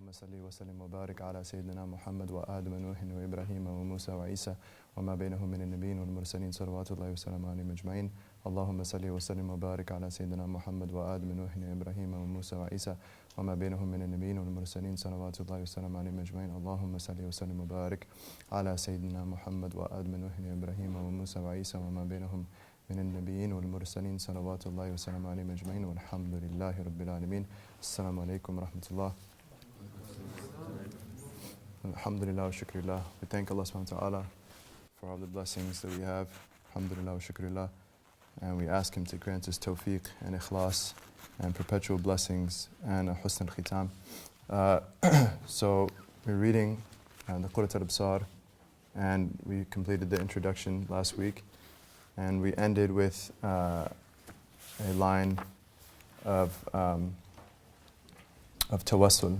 اللهم صل وسلم وبارك على سيدنا محمد وآدم ونوح وإبراهيم وموسى وعيسى وما بينهم من النبيين والمرسلين صلوات الله وسلامه عليهم أجمعين. اللهم صل وسلم وبارك على سيدنا محمد وآدم ونوح وإبراهيم وموسى وعيسى وما بينهم من النبيين والمرسلين صلوات الله وسلامه عليهم أجمعين. اللهم صل وسلم وبارك على سيدنا محمد وآدم ونوح وإبراهيم وموسى وعيسى وما بينهم من النبيين والمرسلين صلوات الله وسلامه عليهم أجمعين والحمد لله رب العالمين. Assalamu alaikum wa rahmatullah. Alhamdulillah wa shukrillah. We thank Allah subhanahu wa ta'ala for all the blessings that we have. Alhamdulillah wa shukrillah. And we ask Him to grant us tawfiq and ikhlas and perpetual blessings and a husn al-khitam. So we're reading the Qur'at al-Absar, and we completed the introduction last week. And we ended with a line of Tawwasal,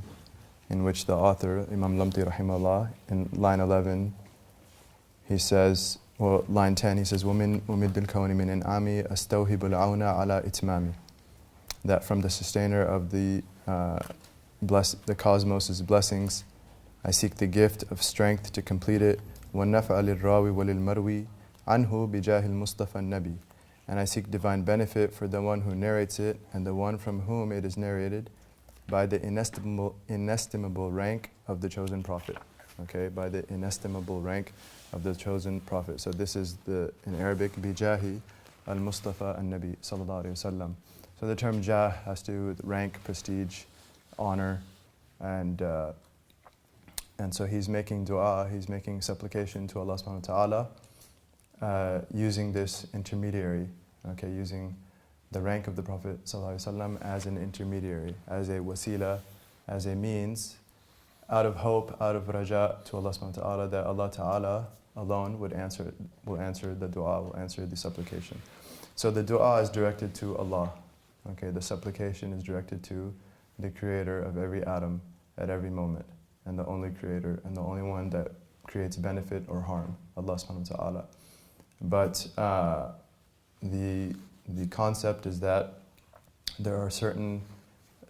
in which the author, Imam Lamti rahimahullah, in line 11, he says, well, line 10, he says, وَمِن الْكَوْنِ مِنْ إِنْعَامِ أَسْتَوْهِبُ الْعَوْنَ عَلَى إِتْمَامِ. That from the sustainer of the cosmos' blessings, I seek the gift of strength to complete it. وَالنَّفْعَ لِلْرَاوِ وَلِلْمَرْوِ عَنْهُ بِجَاهِ الْمُصْطَفَى النَّبِي. And I seek divine benefit for the one who narrates it and the one from whom it is narrated, by the inestimable rank of the chosen prophet. Okay, by the inestimable rank of the chosen prophet. So this is in Arabic, bijahi al-Mustafa al-Nabi sallallahu alayhi wasallam. So the term jah has to do with rank, prestige, honor, and so he's making dua, he's making supplication to Allah subhanahu wa ta'ala using this intermediary, okay, using the rank of the Prophet ﷺ as an intermediary, as a wasila, as a means, out of hope, out of raja to Allah subhanahu wa ta'ala, that Allah ta'ala alone will answer the dua, will answer the supplication. So the dua is directed to Allah. Okay, the supplication is directed to the creator of every atom at every moment, and the only creator and the only one that creates benefit or harm, Allah subhanahu wa ta'ala. But the concept is that there are certain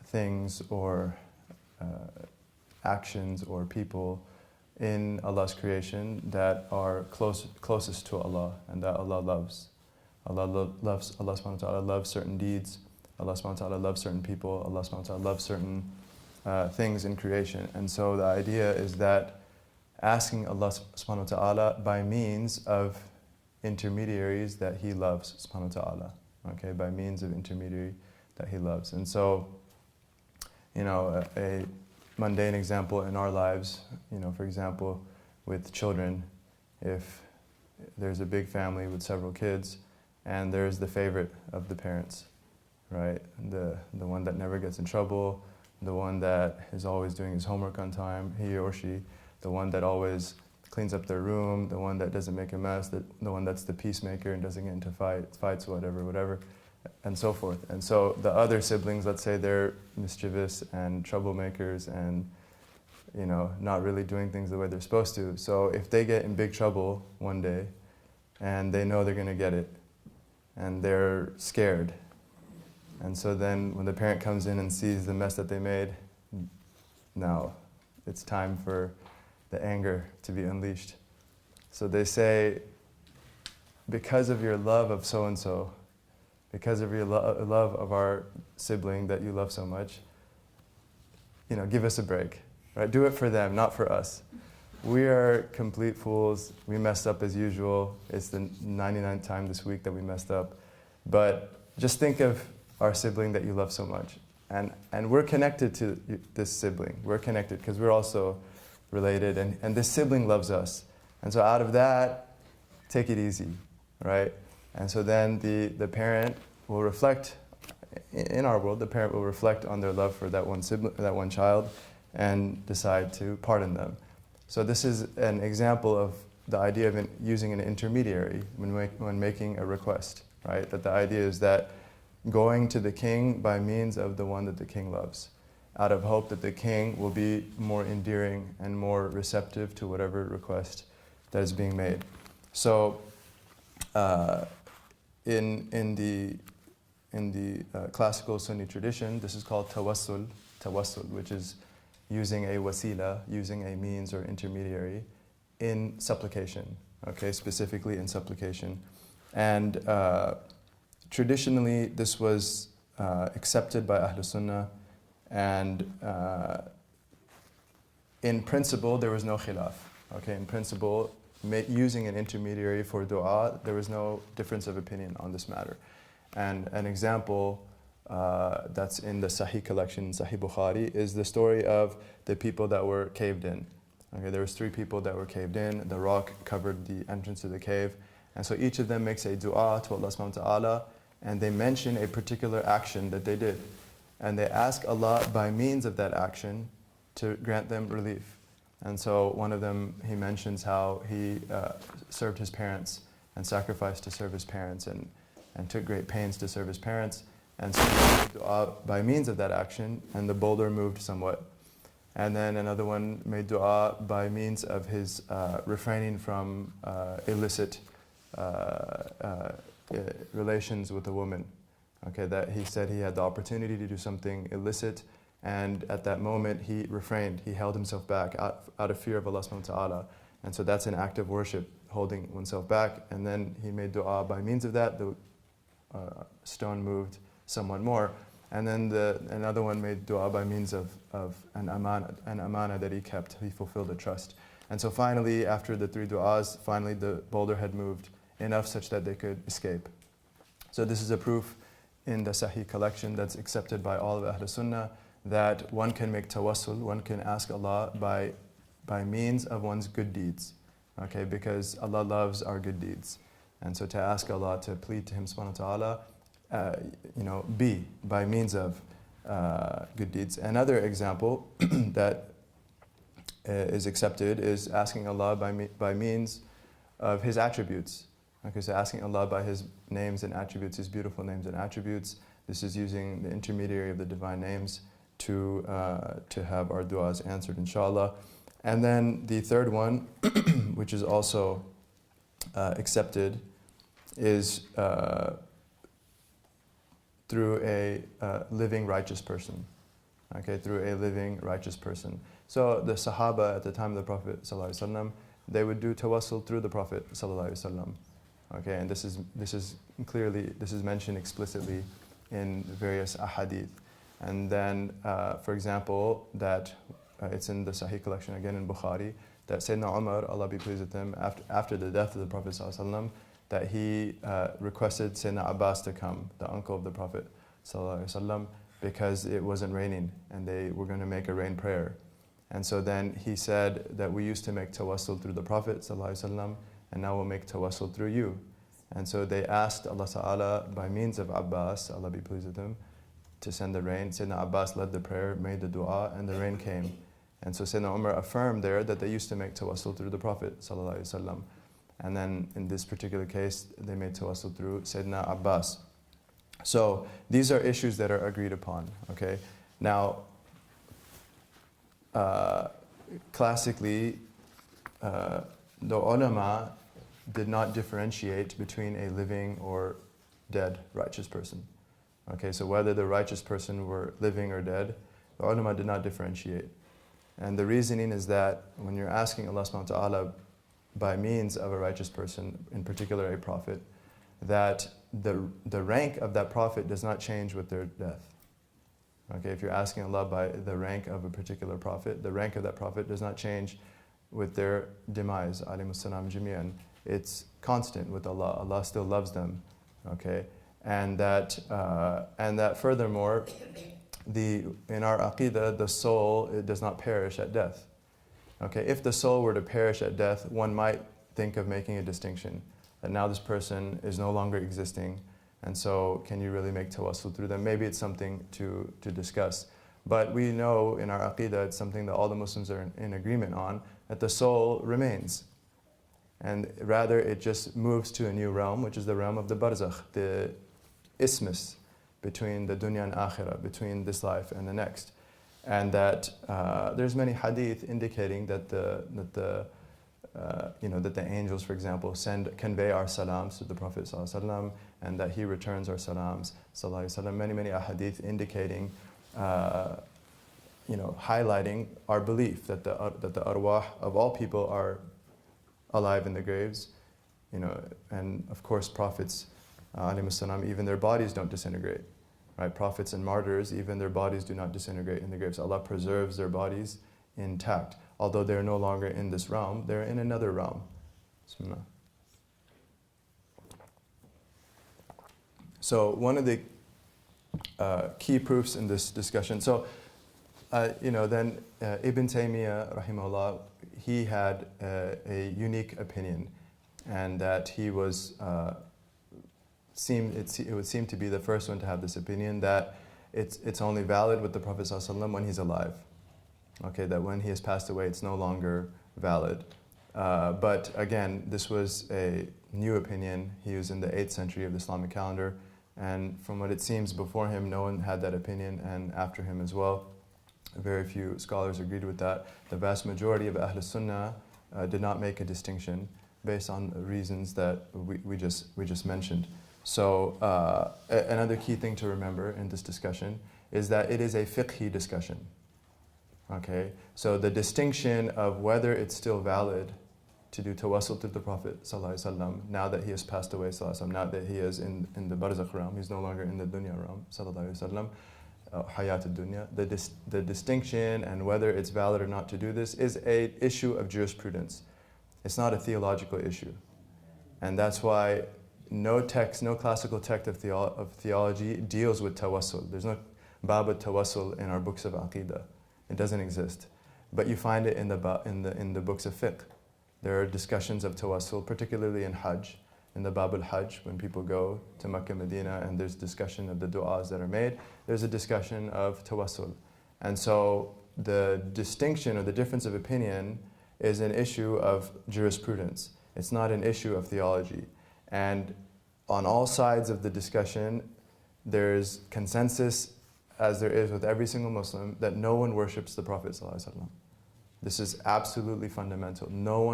things or actions or people in Allah's creation that are closest to Allah and that Allah loves. Allah subhanahu wa ta'ala loves certain deeds. Allah subhanahu wa ta'ala loves certain people. Allah subhanahu wa ta'ala loves certain things in creation. And so the idea is that asking Allah subhanahu wa ta'ala by means of intermediaries that He loves subhanahu wa ta'ala. Okay, by means of intermediary that He loves. And so, a mundane example in our lives, for example, with children, if there's a big family with several kids, and there's the favorite of the parents, right? The one that never gets in trouble, the one that is always doing his homework on time, he or she, the one that always cleans up their room, the one that doesn't make a mess, the one that's the peacemaker and doesn't get into fights, whatever, and so forth. And so the other siblings, let's say they're mischievous and troublemakers and, not really doing things the way they're supposed to. So if they get in big trouble one day and they know they're going to get it and they're scared, and so then when the parent comes in and sees the mess that they made, now it's time for the anger to be unleashed. So they say, because of your love of so-and-so, because of your love of our sibling that you love so much, give us a break, right? Do it for them, not for us. We are complete fools. We messed up as usual. It's the 99th time this week that we messed up. But just think of our sibling that you love so much. And we're connected to this sibling. We're connected because we're also related, and this sibling loves us. And so out of that, take it easy, right? And so then the parent will reflect, in our world, the parent will reflect on their love for that one sibling, that one child, and decide to pardon them. So this is an example of the idea of using an intermediary when making a request, right? That the idea is that going to the king by means of the one that the king loves, out of hope that the king will be more endearing and more receptive to whatever request that is being made. So, in the classical Sunni tradition, this is called tawassul, which is using a wasila, using a means or intermediary in supplication, okay, specifically in supplication. And traditionally this was accepted by Ahlul Sunnah, and in principle there was no khilaf. Okay, in principle, using an intermediary for dua, there was no difference of opinion on this matter. And an example that's in the Sahih collection, Sahih Bukhari, is the story of the people that were caved in. Okay, there was 3 people that were caved in. The rock covered the entrance to the cave, and so each of them makes a dua to Allah subhanahu wa ta'ala, and they mention a particular action that they did, and they ask Allah by means of that action to grant them relief. And so one of them, he mentions how he served his parents and sacrificed to serve his parents, and took great pains to serve his parents. And so he made dua by means of that action, and the boulder moved somewhat. And then another one made dua by means of his refraining from illicit relations with a woman. Okay, that he said he had the opportunity to do something illicit, and at that moment he refrained, he held himself back out of fear of Allah subhanahu wa ta'ala. And so that's an act of worship, holding oneself back. And then he made dua by means of that, the stone moved somewhat more. And then another one made dua by means of an amana that he kept, he fulfilled a trust. And so finally, after the 3 du'as, finally the boulder had moved enough such that they could escape. So this is a proof in the Sahih collection that's accepted by all of Ahlul Sunnah, that one can make tawassul, one can ask Allah by means of one's good deeds, okay, because Allah loves our good deeds. And so to ask Allah to plead to Him subhanahu wa ta'ala, be by means of good deeds. Another example that is accepted is asking Allah by means of His attributes. Okay, so asking Allah by His names and attributes, His beautiful names and attributes. This is using the intermediary of the divine names to have our du'as answered, inshallah. And then the third one, which is also accepted, is through a living righteous person. Okay, through a living righteous person. So the Sahaba at the time of the Prophet ﷺ, they would do tawassul through the Prophet ﷺ. Okay, and this is mentioned explicitly in various ahadith. And then, for example, that it's in the Sahih collection again in Bukhari, that Sayyidina Umar, Allah be pleased with him, after the death of the Prophet ﷺ, that he requested Sayyidina Abbas to come, the uncle of the Prophet ﷺ, because it wasn't raining and they were going to make a rain prayer. And so then he said that we used to make tawassul through the Prophet ﷺ, and now we'll make tawassul through you. And so they asked Allah Ta'ala by means of Abbas, Allah be pleased with him, to send the rain. Sayyidina Abbas led the prayer, made the dua, and the rain came. And so Sayyidina Umar affirmed there that they used to make tawassul through the Prophet ﷺ. And then in this particular case, they made tawassul through Sayyidina Abbas. So these are issues that are agreed upon, okay? Now, classically, the ulama did not differentiate between a living or dead righteous person. Okay, so whether the righteous person were living or dead, the ulama did not differentiate. And the reasoning is that when you're asking Allah subhanahu wa ta'ala by means of a righteous person, in particular a prophet, that the rank of that prophet does not change with their death. Okay, if you're asking Allah by the rank of a particular prophet, the rank of that prophet does not change with their demise, alaykum salam jami'an. It's constant with Allah. Allah still loves them. Okay, and that furthermore, in our aqidah, the soul, it does not perish at death. Okay, if the soul were to perish at death, one might think of making a distinction that now this person is no longer existing, and so can you really make tawassul through them? Maybe it's something to discuss. But we know in our aqidah, it's something that all the Muslims are in agreement on, that the soul remains. And rather it just moves to a new realm, which is the realm of the barzakh, the isthmus between the dunya and akhirah, between this life and the next. And that there's many hadith indicating that the angels, for example, convey our salams to the Prophet ﷺ, and that he returns our salams ﷺ. Many ahadith indicating highlighting our belief that the arwah of all people are alive in the graves, and of course prophets, alayhimus salam, even their bodies don't disintegrate, right? Prophets and martyrs, even their bodies do not disintegrate in the graves. Allah preserves their bodies intact. Although they're no longer in this realm, they're in another realm. Bismillah. So one of the key proofs in this discussion, then Ibn Taymiyya, rahimahullah, he had a unique opinion, and that he was, it would seem to be the first one to have this opinion, that it's only valid with the Prophet ﷺ when he's alive. Okay, that when he has passed away, it's no longer valid. But again, this was a new opinion. He was in the 8th century of the Islamic calendar, and from what it seems, before him, no one had that opinion, and after him as well. Very few scholars agreed with that. The vast majority of Ahl Sunnah did not make a distinction based on reasons that we just mentioned. So another key thing to remember in this discussion is that it is a fiqhi discussion. Okay, so the distinction of whether it's still valid to do tawassul to the Prophet ﷺ now that he has passed away, now that he is in the barzakh realm, he's no longer in the dunya realm, hayat al-dunya. The distinction and whether it's valid or not to do this is an issue of jurisprudence. It's not a theological issue. And that's why no classical text of theology deals with tawassul. There's no bab al-tawassul in our books of aqidah. It doesn't exist. But you find it in the books of fiqh. There are discussions of tawassul, particularly in Hajj, in the Bab al-Hajj, when people go to Makkah, Medina, and there's discussion of the du'as that are made, there's a discussion of tawassul. And so the distinction or the difference of opinion is an issue of jurisprudence. It's not an issue of theology. And on all sides of the discussion, there's consensus, as there is with every single Muslim, that no one worships the Prophet ﷺ. This is absolutely fundamental. No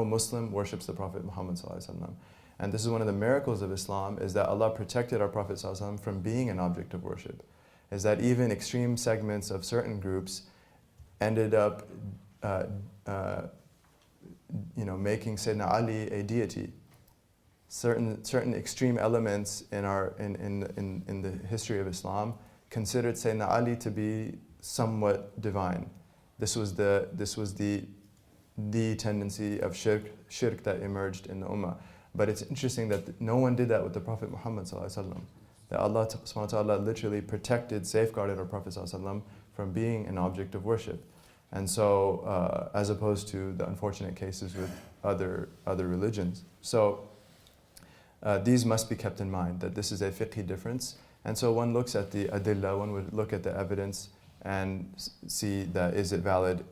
Muslim worships the Prophet Muhammad ﷺ. And this is one of the miracles of Islam, is that Allah protected our Prophet ﷺ from being an object of worship. Is that even extreme segments of certain groups ended up making Sayyidina Ali a deity. Certain extreme elements in the history of Islam considered Sayyidina Ali to be somewhat divine. This was the tendency of shirk that emerged in the ummah. But it's interesting that no one did that with the Prophet Muhammad ﷺ. That Allah subhanahu wa ta'ala literally protected, safeguarded our Prophet ﷺ from being an object of worship. And so, as opposed to the unfortunate cases with other religions. So, these must be kept in mind, that this is a fiqhi difference. And so one looks at the adillah, one would look at the evidence and see that is it valid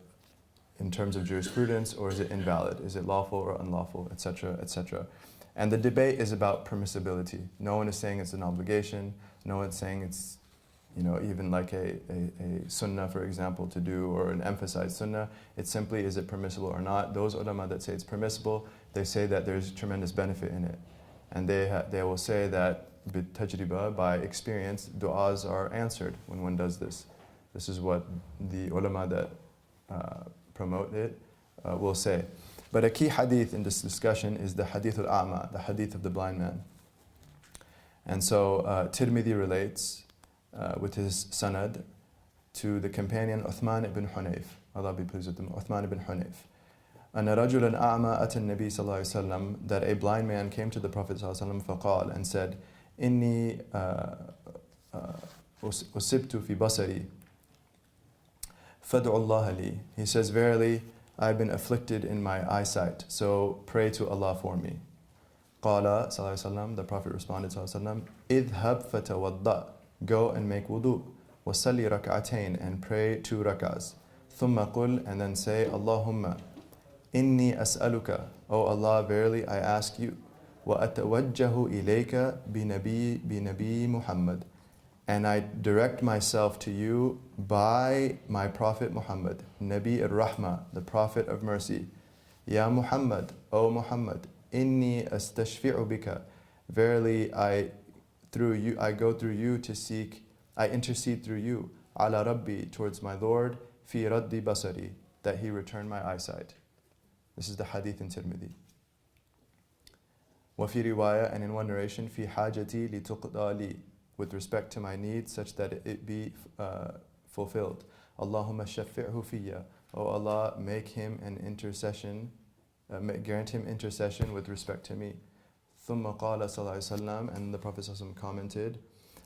in terms of jurisprudence, or is it invalid? Is it lawful or unlawful, etc., etc. And the debate is about permissibility. No one is saying it's an obligation. No one's saying it's, even like a sunnah, for example, to do, or an emphasized sunnah. It's simply, is it permissible or not? Those ulama that say it's permissible, they say that there's tremendous benefit in it. And they will say that tajriba, by experience, du'as are answered when one does this. This is what the ulama that promote it will say. But a key hadith in this discussion is the hadith al-a'ma, the hadith of the blind man. And so Tirmidhi relates with his sanad to the companion Uthman ibn Hunayf. Allah be pleased with him, Uthman ibn Hunayf. أن رجلا أعمى أتى النبي صلى الله عليه وسلم, that a blind man came to the Prophet صلى الله عليه وسلم فقال, and said, إني أصبت في بصري فادعوا الله لي. He says, verily, I've been afflicted in my eyesight, so pray to Allah for me. قال صلى الله عليه وسلم, the Prophet responded صلى الله عليه وسلم, اذهب فتوضأ, go and make wudu, وصلي ركعتين, and pray 2 rak'ahs. ثم قل, and then say, اللهم إني أسألك, O Allah, verily I ask you, وأتوجه إليك بنبي محمد, and I direct myself to you by my Prophet Muhammad, Nabi al-Rahmah, the Prophet of mercy. Ya Muhammad, O Muhammad, inni astashfi'u bika, verily I go through you to seek, I intercede through you, ala Rabbi, towards my Lord, fi raddi basari, that he returned my eyesight. This is the hadith in Tirmidhi. وفي رواية, and in one narration, في حاجتي لتقضى لي, with respect to my need, such that it be fulfilled. Allahumma shafi'hu fiyya, O Allah, make him an intercession, grant him intercession with respect to me. ثم قال صلى الله عليه وسلم, and the Prophet صلى الله عليه وسلم commented,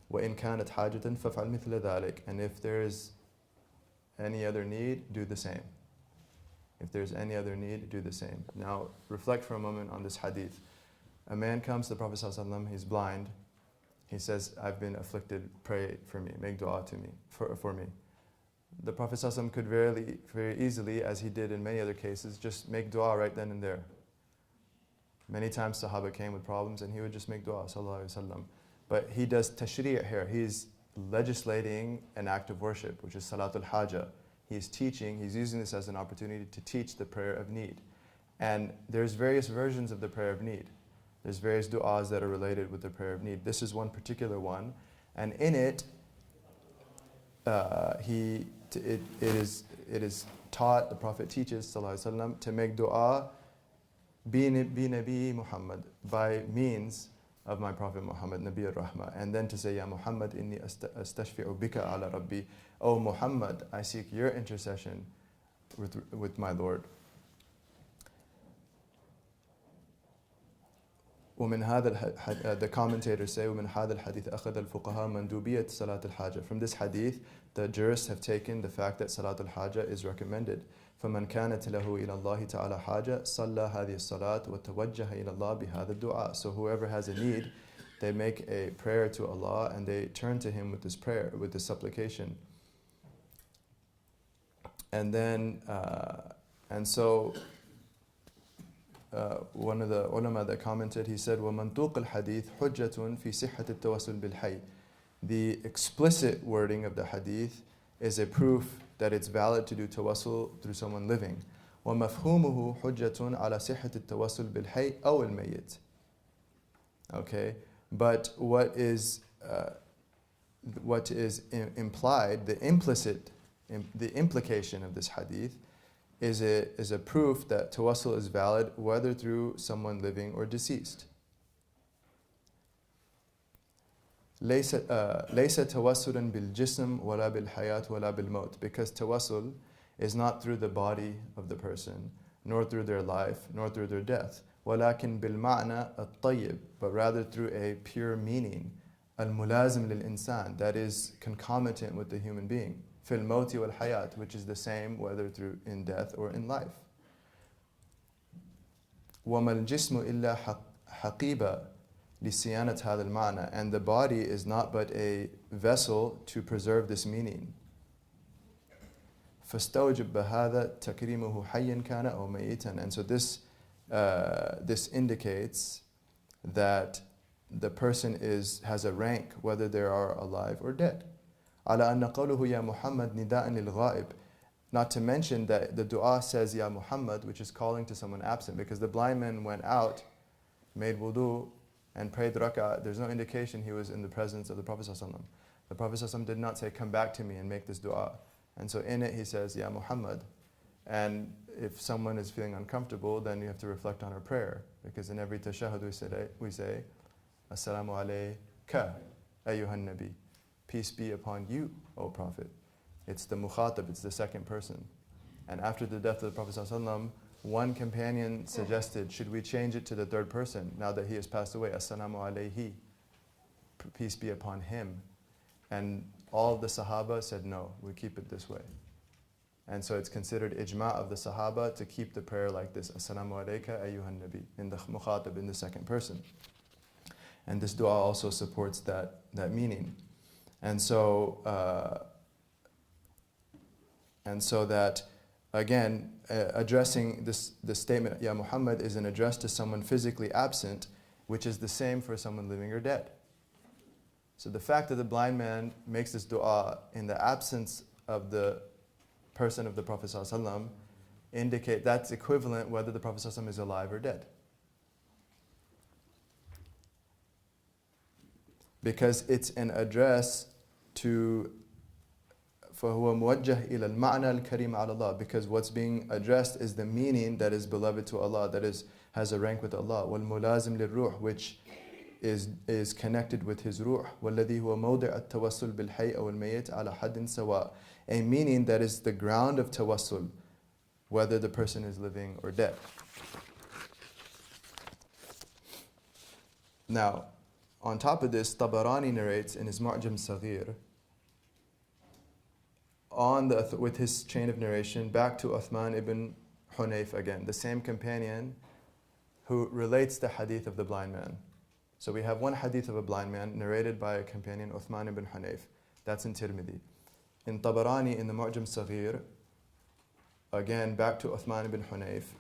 وإن كانت حاجة فافعل مثل ذلك, and if there is any other need, do the same. If there's any other need, do the same. Now, reflect for a moment on this hadith. A man comes to the Prophet ﷺ, he's blind. He says, I've been afflicted, pray for me, make dua to me, for me. The Prophet ﷺ could very easily, as he did in many other cases, just make dua right then and there. Many times Sahaba came with problems and he would just make dua, sallallahu alaihi wasallam. But he does tashri' here. He's legislating an act of worship, which is salatul haja. He's teaching, he's using this as an opportunity to teach the prayer of need. And there's various versions of the prayer of need. There's various du'as that are related with the prayer of need. This is one particular one. And in it, it is taught, the Prophet teaches, sallallahu alaihi wasallam, to make dua bi Nabi Muhammad, by means of my Prophet Muhammad, Nabi al-Rahma. And then to say, Ya Muhammad, inni astashfi'u bika ala Rabbi. O Muhammad, I seek your intercession with my Lord. ومن هذا the commentators say ومن هذا الحديث أخذ الفقهاء مندوبية صلاة الحاجة. From this hadith, the jurists have taken the fact that صلاة الحاجة is recommended. فمن كانت له إلى الله تعالى حاجة صلى هذه الصلاة وتوجه إلى الله بهذا الدعاء. So whoever has a need, they make a prayer to Allah and they turn to Him with this prayer, with this supplication. And then, one of the ulama that commented, he said, وَمَنْطُوقُ الْحَدِيث حُجَّةٌ فِي صِحَّةِ التَّوَسُّلِ بِالْحَيِّ. The explicit wording of the hadith is a proof that it's valid to do tawassul through someone living. وَمَفْهُومُهُ حُجَّةٌ عَلَى صِحَّةِ التَّوَسُّلِ بِالْحَيِّ أَوْ الْمَيِّتِ. Okay, but what is implied, the implication of this hadith is a proof that tawassul is valid whether through someone living or deceased. ليس توسلا بالجسم ولا بالحياة ولا بالموت, because tawassul is not through the body of the person, nor through their life, nor through their death. ولكن بالمعنى الطيب, but rather through a pure meaning, الملازم للإنسان, that is concomitant with the human being. في الموت والحياة, which is the same whether through in death or in life. وما الجسم إلا حقيبة لصيانة هذا المعنى, and the body is not but a vessel to preserve this meaning. فاستوجب بهذا تكريمه حيا كان أو ميتا, and so this indicates that the person has a rank whether they are alive or dead. على أن قوله يا محمد نداء للغائب, not to mention that the dua says Ya Muhammad, which is calling to someone absent, because the blind man went out, made wudu, and prayed rak'ah. There's no indication he was in the presence of the Prophet ﷺ. The Prophet ﷺ did not say, come back to me and make this dua. And so in it he says, Ya Muhammad. And if someone is feeling uncomfortable, then you have to reflect on our prayer. Because in every tashahhud we say, Asalaamu alayka, ayyuhan nabi. Peace be upon you, O Prophet. It's the mukhatab, it's the second person. And after the death of the Prophet ﷺ, one companion suggested, should we change it to the third person now that he has passed away? Asalaamu alayhi, peace be upon him. And all of the Sahaba said, no, we keep it this way. And so it's considered ijma' of the Sahaba to keep the prayer like this, Asalaamu alayka ayyuhan nabi, in the mukhatab, in the second person. And this dua also supports that meaning. And so that, again, addressing this statement, Ya Muhammad, is an address to someone physically absent, which is the same for someone living or dead. So the fact that the blind man makes this dua in the absence of the person of the Prophet ﷺ indicate that's equivalent whether the Prophet ﷺ is alive or dead. Because it's an address to فهو موجه إلى المعنى الكريم على الله, because what's being addressed is the meaning that is beloved to Allah, that has a rank with Allah. والملازم للروح, which is connected with his ruh. والذي هو موضع التوسل بالحي أو الميت على حد سواء, a meaning that is the ground of tawassul, whether the person is living or dead. Now, on top of this, Tabarani narrates in his Mu'jam Saghir, with his chain of narration, back to Uthman ibn Hunayf again, the same companion who relates the hadith of the blind man. So we have one hadith of a blind man narrated by a companion, Uthman ibn Hunayf. That's in Tirmidhi. In Tabarani, in the Mu'jam Saghir, again back to Uthman ibn Hunayf,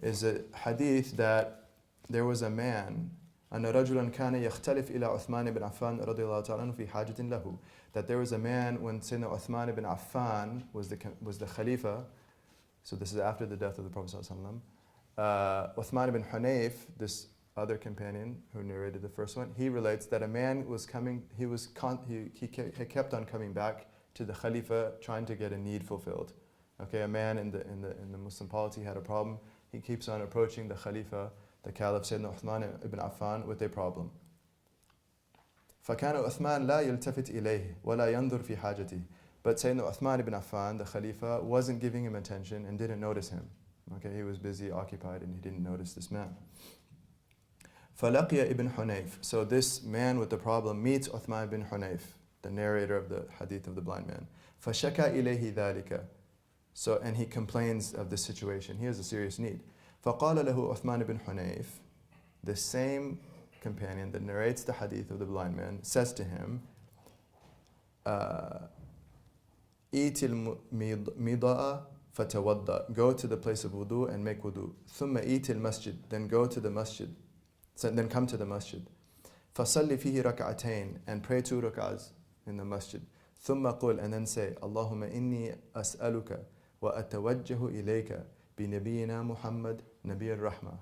is a hadith that there was a man, أن رجلا كان يختلف إلى عثمان بن عفان رضي الله تعالى عنه في حاجة له, that there was a man when Sayyidina Uthman ibn Affan was the Khalifa, so this is after the death of the Prophet ﷺ. Uthman ibn Hunayf, this other companion who narrated the first one, he relates that a man was coming, he kept on coming back to the Khalifa trying to get a need fulfilled. Okay, a man in the Muslim polity had a problem. He keeps on approaching the Khalifa, the Caliph Sayyidina Uthman ibn Affan, with a problem. فكان عثمان لا يلتفت إليه ولا ينظر في حاجته. But Sayyidina Uthman ibn Affan, the Khalifa, wasn't giving him attention and didn't notice him. Okay, he was busy, occupied, and he didn't notice this man. فلقي ibn Hunayf. So this man with the problem meets Uthman ibn Hunayf, the narrator of the hadith of the blind man. فشكى إليه ذلك. So, and he complains of this situation. He has a serious need. فقال له عثمان ibn Hunayf, the same companion that narrates the hadith of the blind man, says to him, إيت المضاء فتوضأ, go to the place of wudu and make wudu. ثم إيت المسجد, then go to the masjid, then come to the masjid. فصلي فيه ركعتين, and pray 2 rak'ahs in the masjid. ثم قل, and then say, اللهم إني أسألك وأتوجه إليك بنبينا محمد نبي الرحمة.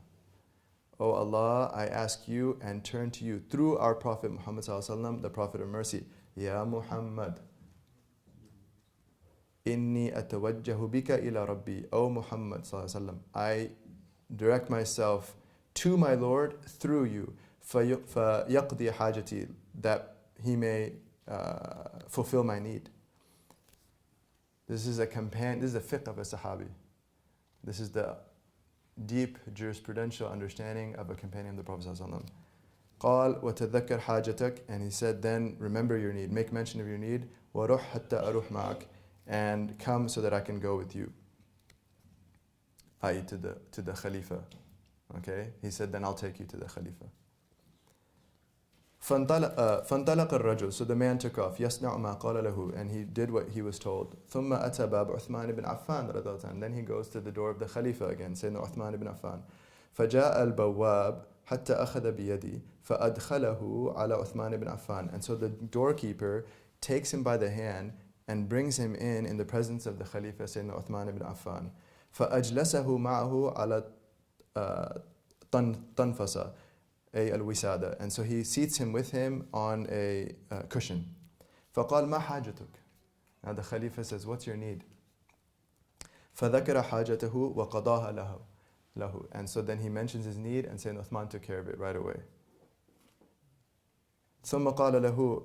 O Allah, I ask you and turn to you through our Prophet Muhammad ﷺ, the Prophet of Mercy. Ya Muhammad, inni atawajjahu bika ila Rabbi. O Muhammad ﷺ, I direct myself to my Lord through you. فَيَقْضِي حَاجَتِي, that He may fulfill my need. This is a fiqh of a Sahabi. This is the deep jurisprudential understanding of a companion of the Prophet ﷺ. قال وتذكر حاجتك, and he said, then remember your need, make mention of your need. وروح حتى أروح معك, and come so that I can go with you, i.e. to the Khalifa. Okay, he said, then I'll take you to the Khalifa. فانطلق الرجل, so the man took off. يصنع ما قال له, and he did what he was told. ثم أتى باب عثمان بن عفان رضي الله عنه, then he goes to the door of the Khalifa again, Sayyidina Uthman ibn Affan. فجاء البواب حتى أخذ بيدي فأدخله على عثمان بن عفان, and so the doorkeeper takes him by the hand and brings him in the presence of the Khalifa, Sayyidina Uthman ibn Affan. فأجلسه معه على طنفسة, الوسادة, and so he seats him with him on a cushion. فقال ما حاجتك. Now the Khalifa says, what's your need? فذكر حاجته وقضاها له. And so then he mentions his need, and Sayyidina Uthman took care of it right away. ثم قال له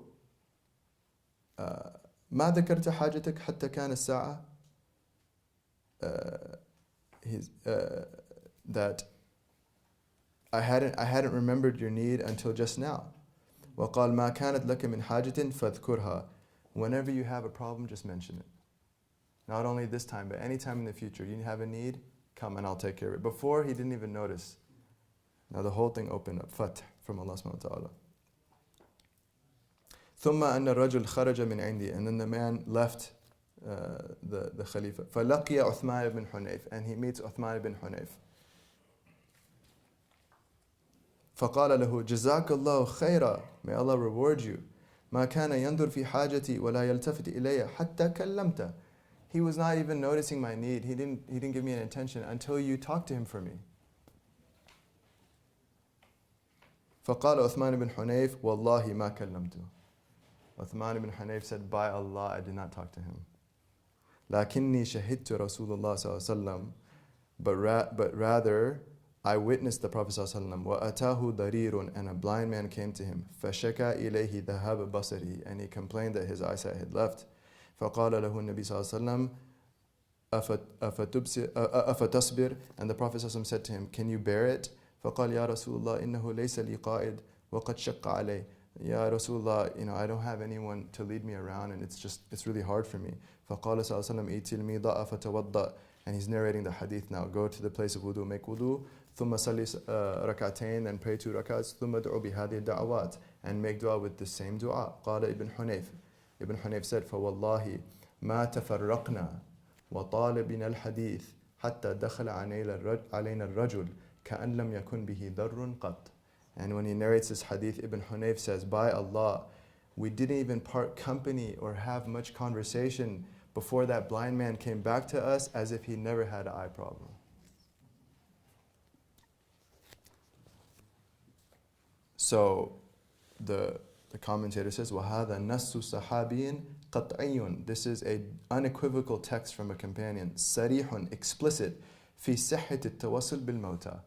ما ذكرت حاجتك حتى كان الساعة, that I hadn't remembered your need until just now. وقال ما كانت لك من حاجة فاذكرها. Whenever you have a problem, just mention it. Not only this time, but any time in the future. You have a need, come and I'll take care of it. Before, he didn't even notice. Now the whole thing opened up. Fath from Allah subhanahu wa ta'ala. ثم أن الرجل خرج من عندي, and then the man left the Khalifa. فلقي عثمان ibn Hunayf, and he meets Uthman ibn Hunayf. فقال له جزاك الله خيرا, may Allah reward you. ما كان ينظر في حاجتي ولا يلتفت إلي حتى كلمته. He was not even noticing my need. He didn't give me an attention until you talked to him for me. فقال عثمان بن حنيف والله ما كلمته. Uthman ibn Hunayf said, by Allah, I did not talk to him. لكني شهدت رسول الله صلى الله عليه وسلم, but rather I witnessed the Prophet صلى الله عليه وسلم. وأتاه ضرير, and a blind man came to him. فشكى إليه ذهاب بصره, and he complained that his eyesight had left. فقال له النبي صلى الله عليه وسلم أفتصبر, and the Prophet صلى الله عليه وسلم said to him, can you bear it? فقال يا رسول الله إنه ليس لي قائد وقد شق علي. Ya Rasulullah, I don't have anyone to lead me around, and it's really hard for me. فقال صلى الله عليه وسلم إيتي الميضاء فتوضأ, and he's narrating the hadith now. Go to the place of wudu, make wudu, ثم صلي ركعتين, and pray 2 rakats, ثم دعو بهذه الدعوات, and make dua with the same dua. قال Ibn Hunayf said, فوالله ما تفرقنا وطال بنا الحديث حتى دخل علينا الرجل كأن لم يكن به ضر قط. And when he narrates this hadith, Ibn Hunayf says, by Allah, we didn't even part company or have much conversation before that blind man came back to us as if he never had an eye problem. So the commentator says, وَهَذَا نَسُّ صَحَابِيٍ قَطْعِيٌّ. This is an unequivocal text from a companion, صَرِيحٌ, explicit, فِي صِحَّةِ التَّوَسُّلِ بِالْمَوْتَى,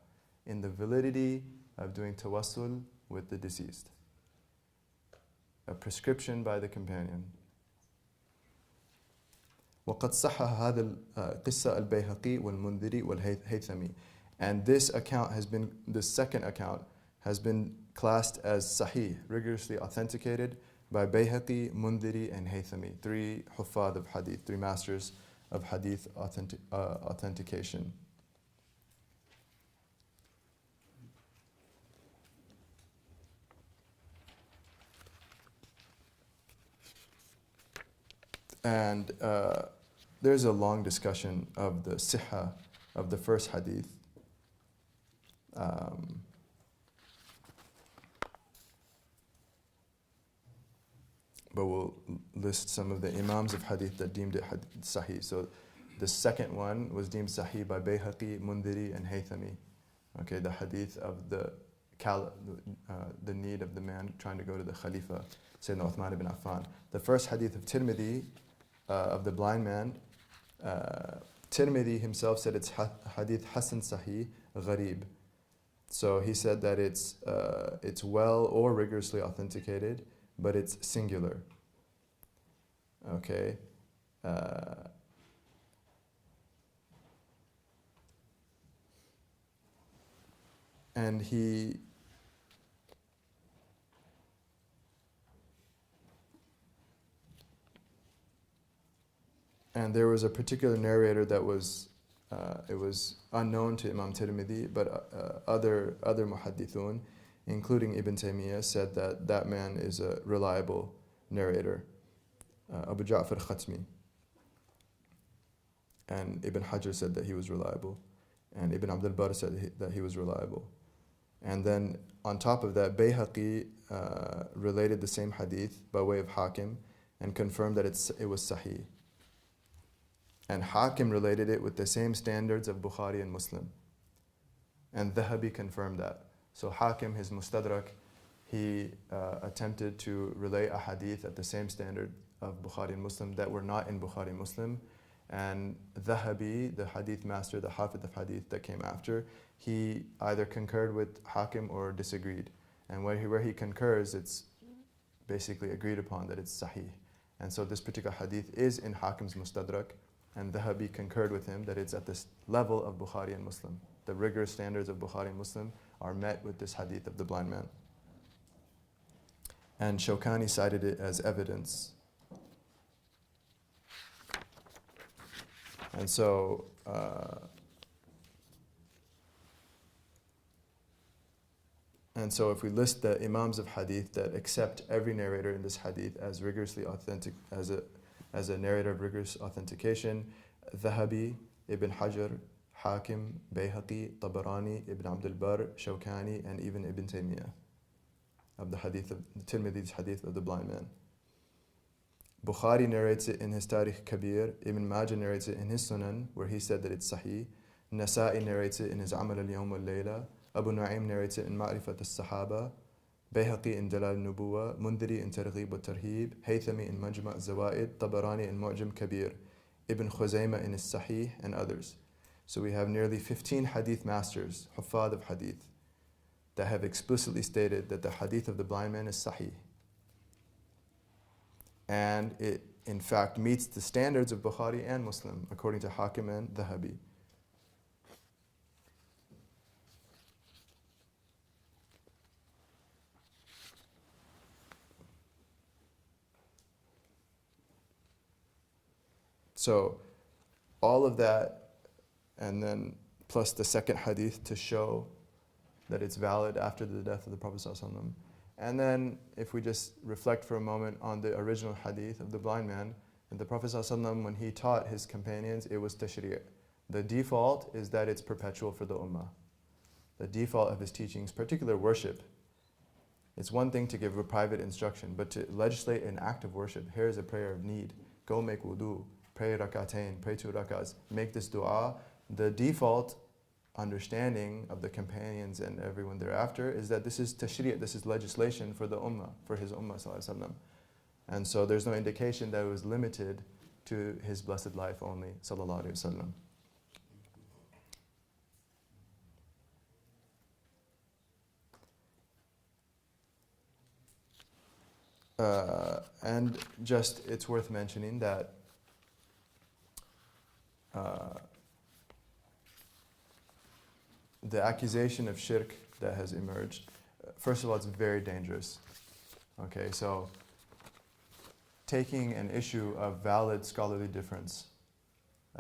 in the validity of doing tawassul with the deceased. A prescription by the companion. وقد صح هذا القصة البيهقي والمنذري والهيثمي. And this second account has been classed as sahih, rigorously authenticated by Bayhaqi, Mundhiri, and Haythami, 3 huffaz of hadith, 3 masters of hadith authentication. And there's a long discussion of the sihha of the first hadith. But we'll list some of the imams of hadith that deemed it sahih. So the second one was deemed sahih by Bayhaqi, Mundhiri, and Haythami. Okay, the hadith of the need of the man trying to go to the Khalifa, Sayyidina Uthman ibn Affan. The first hadith of Tirmidhi, of the blind man, Tirmidhi himself said it's hadith Hasan Sahih Gharib. So he said that it's well or rigorously authenticated, but it's singular. Okay. And there was a particular narrator that was unknown to Imam Tirmidhi, but other muhaddithun, including Ibn Taymiyya, said that man is a reliable narrator, Abu Ja'far Khatmi. And Ibn Hajar said that he was reliable, and Ibn Abdul Barr said that he was reliable. And then on top of that, Bayhaqi related the same hadith by way of Hakim and confirmed that it was sahih. And Hakim related it with the same standards of Bukhari and Muslim. And Dhahabi confirmed that. So Hakim, his Mustadrak, he attempted to relay a hadith at the same standard of Bukhari and Muslim that were not in Bukhari and Muslim. And Dhahabi, the hadith master, the Hafid of hadith that came after, he either concurred with Hakim or disagreed. And where he concurs, it's basically agreed upon that it's sahih. And so this particular hadith is in Hakim's Mustadrak, and Dhahabi concurred with him that it's at this level of Bukhari and Muslim. The rigorous standards of Bukhari and Muslim are met with this hadith of the blind man. And Shawkani cited it as evidence. And so, if we list the imams of hadith that accept every narrator in this hadith as rigorously authentic, as a narrator of rigorous authentication, Dhahabi, Ibn Hajar, Hakim, Bayhaqi, Tabarani, Ibn Abdul Barr, Shawkani, and even Ibn Taymiyya of the hadith of Tirmidhi's hadith of the blind man. Bukhari narrates it in his Tarikh Kabir, Ibn Majah narrates it in his Sunan, where he said that it's sahih, Nasa'i narrates it in his Amal al-Yawm wal-Layla, Abu Nu'aym narrates it in Ma'rifat al-Sahaba, Bayhaqi in Dalal al-Nubuwa, Mundhiri in Targhib wa Tarhib, Haythami in Majma' al-Zawaid, Tabarani in Mu'jam Kabir. Ibn Khuzaymah in his Sahih, and others. So we have nearly 15 hadith masters, huffaz of hadith, that have explicitly stated that the hadith of the blind man is sahih. And it, in fact, meets the standards of Bukhari and Muslim, according to Hakim and Dhahabi. So, all of that, and then plus the second hadith to show that it's valid after the death of the Prophet ﷺ. And then, if we just reflect for a moment on the original hadith of the blind man, and the Prophet ﷺ, when he taught his companions, it was tashri'. The default is that it's perpetual for the ummah. The default of his teachings, particular worship, it's one thing to give a private instruction, but to legislate an act of worship. Here is a prayer of need. Go make wudu, pray rak'atain, pray 2 rak'ahs, make this dua. The default understanding of the companions and everyone thereafter is that this is tashri', this is legislation for the ummah, for his ummah sallallahu alaihi wasallam. And so there's no indication that it was limited to his blessed life only, sallallahu alaihi wasallam. And just, it's worth mentioning that the accusation of shirk that has emerged, first of all, it's very dangerous. Okay, so taking an issue of valid scholarly difference,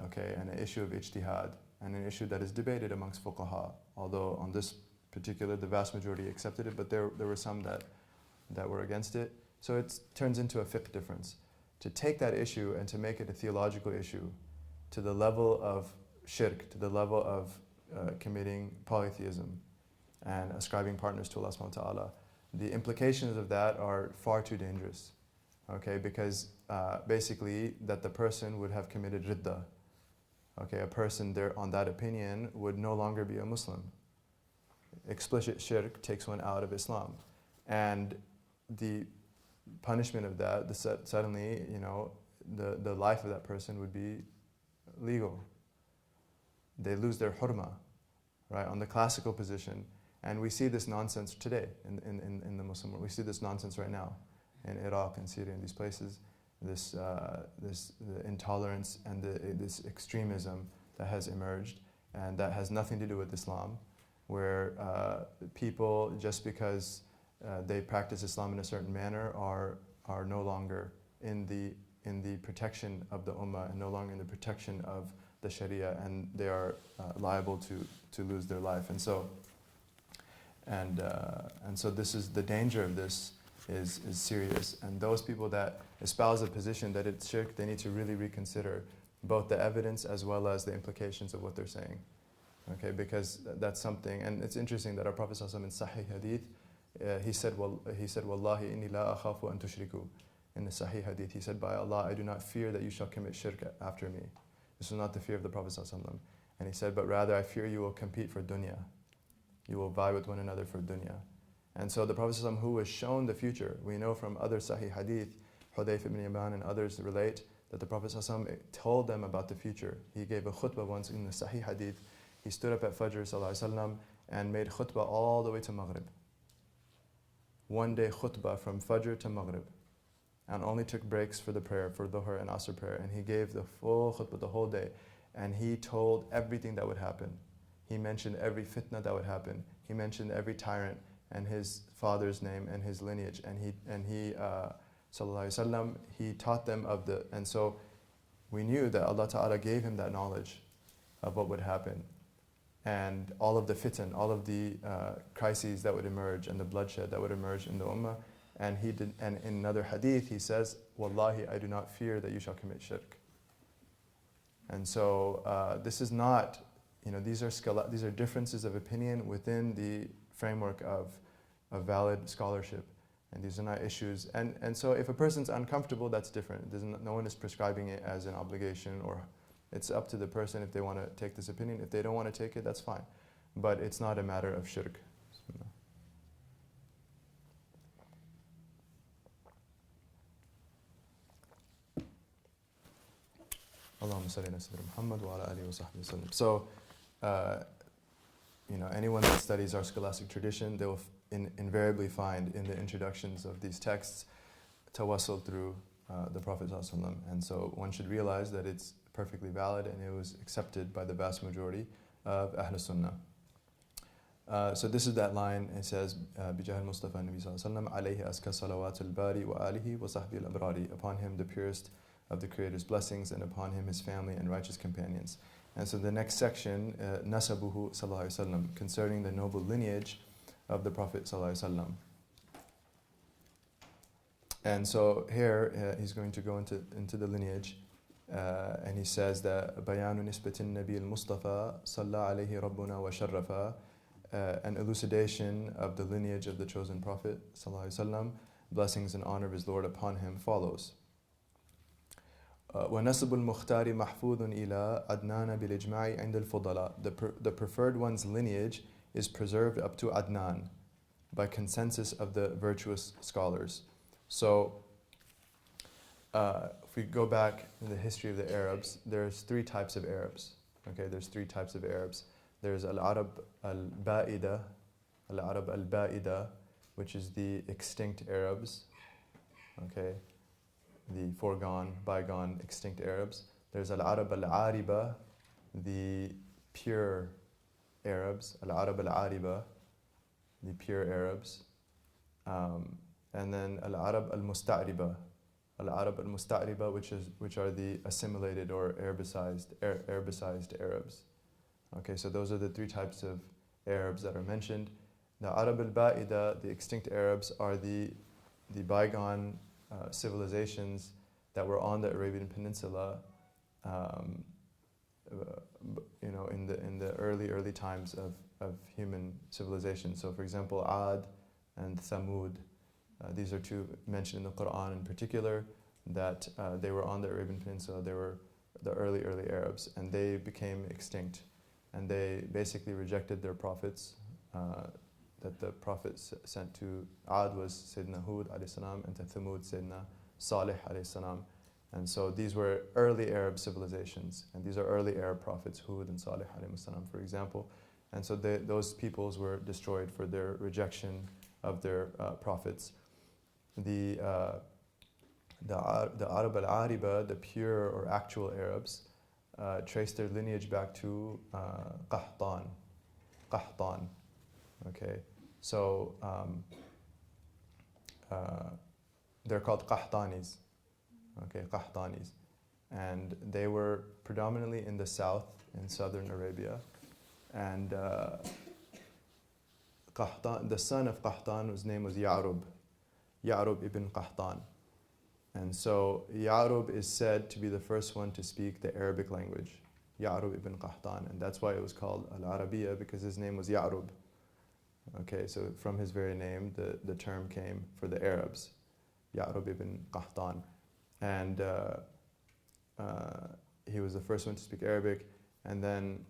okay, and an issue of ijtihad, and an issue that is debated amongst fuqaha, although on this particular, the vast majority accepted it, but there were some that were against it. So it turns into a fiqh difference. To take that issue and to make it a theological issue to the level of shirk, to the level of committing polytheism and ascribing partners to Allah subhanahu wa ta'ala, the implications of that are far too dangerous. Okay, because basically that the person would have committed ridda. Okay, a person there on that opinion would no longer be a Muslim. Explicit shirk takes one out of Islam. And the punishment of that, suddenly, the life of that person would be legal. They lose their hurma, right, on the classical position. And we see this nonsense today in the Muslim world. We see this nonsense right now in Iraq and Syria and these places, this intolerance and this extremism that has emerged, and that has nothing to do with Islam, where people, just because they practice Islam in a certain manner, are no longer in the protection of the ummah and no longer in the protection of the Sharia, and they are liable to lose their life. And so this is the danger of this is serious. And those people that espouse a position that it's shirk, they need to really reconsider both the evidence as well as the implications of what they're saying. Okay, because that's something. And it's interesting that our Prophet ﷺ in Sahih Hadith, he said, Wallahi inni la akhafu an tushriku. In the Sahih Hadith, he said, by Allah, I do not fear that you shall commit shirk after me. This was not the fear of the Prophet ﷺ. And he said, but rather I fear you will compete for dunya. You will vie with one another for dunya. And so the Prophet ﷺ, who was shown the future, we know from other Sahih Hadith, Hudayf ibn Yaman and others relate that the Prophet ﷺ told them about the future. He gave a khutbah once in the Sahih Hadith. He stood up at Fajr ﷺ and made khutbah all the way to Maghrib. One day khutbah from Fajr to Maghrib, and only took breaks for the prayer, for Dhuhr and Asr prayer. And he gave the full khutbah the whole day. And he told everything that would happen. He mentioned every fitna that would happen. He mentioned every tyrant and his father's name and his lineage. And he sallallahu alaihi wasallam, he taught them of the, and so we knew that Allah Ta'ala gave him that knowledge of what would happen. And all of the fitan, all of the crises that would emerge and the bloodshed that would emerge in the ummah. And in another hadith, he says, Wallahi, I do not fear that you shall commit shirk. And so this is not, these are differences of opinion within the framework of valid scholarship. And these are not issues. And so if a person's uncomfortable, that's different. No one is prescribing it as an obligation, or it's up to the person if they want to take this opinion. If they don't want to take it, that's fine. But it's not a matter of shirk. Allahumma salli ala Sayyidina Muhammad wa ala alihi wa sahbihi wa sallam. So, anyone that studies our scholastic tradition, they will invariably find in the introductions of these texts tawassul through the Prophet ﷺ. And so one should realize that it's perfectly valid and it was accepted by the vast majority of Ahl Sunnah. So this is that line. It says, "Bijah al-Mustafa Nabi Sallallahu Alaihi Wasallam, alayhi aska salawat al-bari wa alihi wa sahbi al-abrari." Upon him the purest of the Creator's blessings, and upon him his family and righteous companions. And so the next section, nasabuhu Sallallahu Alaihi Wasallam, concerning the noble lineage of the Prophet Sallallahu Alaihi Wasallam. And so here he's going to go into the lineage, and he says that bayanu nisbatin nabi al-Mustafa salla alayhi rabbuna wa sharrafa, an elucidation of the lineage of the chosen Prophet Sallallahu Alaihi Wasallam, blessings and honor of his Lord upon him, follows. وَنَسْبُ الْمُخْتَارِ مَحْفُوظٌ إِلَىٰ أَدْنَانَ بِالْإِجْمَاعِ عِنْدَ الْفُضَلَاءِ. The preferred one's lineage is preserved up to Adnan by consensus of the virtuous scholars. So, if we go back in the history of the Arabs, there's three types of Arabs. Okay, there's three types of Arabs. There's Al-Arab Al-Ba'ida, which is the extinct Arabs. Okay, the foregone, bygone, extinct Arabs. There's Al-Arab Al-Ariba, the pure Arabs. Al-Arab Al-Ariba, the pure Arabs. And then Al-Arab Al-Musta'riba. Al-Arab Al-Musta'riba, which are the assimilated or Arabicized Arabs. Okay, so those are the three types of Arabs that are mentioned. The Arab al-Ba'ida, the extinct Arabs, are the bygone civilizations that were on the Arabian Peninsula, in the early times of human civilization. So, for example, Ad and Thamud, these are two mentioned in the Quran in particular, that they were on the Arabian Peninsula. They were the early Arabs, and they became extinct. And they basically rejected their prophets that the Prophet sent to. Ad was Sayyidina Hud alayhi salam, and to Thamud Sayyidina Salih alayhi salam. And so these were early Arab civilizations, and these are early Arab prophets, Hud and Salih alayhi salam, for example. And so those peoples were destroyed for their rejection of their prophets. The Arab al-Ariba, the pure or actual Arabs, trace their lineage back to Qahtan. Okay, so they're called Qahtanis. Okay, Qahtanis, and they were predominantly in the south, in southern Arabia, and Qahtan, the son of Qahtan, his name was Ya'rub ibn Qahtan. And so Ya'rub is said to be the first one to speak the Arabic language, Ya'rub ibn Qahtan, and that's why it was called Al-Arabiya, because his name was Ya'rub. Okay, so from his very name, the term came for the Arabs, Ya'rub ibn Qahtan. And he was the first one to speak Arabic. And then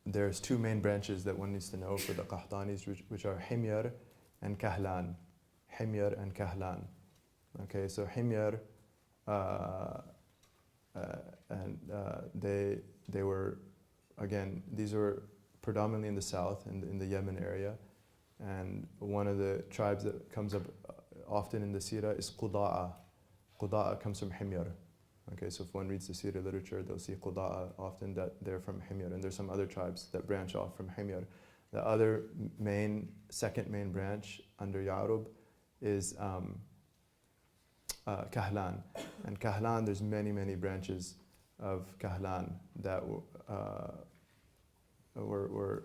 there's two main branches that one needs to know for the Qahtanis, which are Himyar and Kahlan. Himyar and Kahlan. Okay, so Himyar, they were, again, these were predominantly in the south, in the Yemen area. And one of the tribes that comes up often in the Sirah is Quda'a. Quda'a comes from Himyar. Okay, so if one reads the Sirah literature, they'll see Quda'a often, that they're from Himyar. And there's some other tribes that branch off from Himyar. The other second main branch under Ya'rub is Kahlan. And Kahlan, there's many branches of Kahlan that were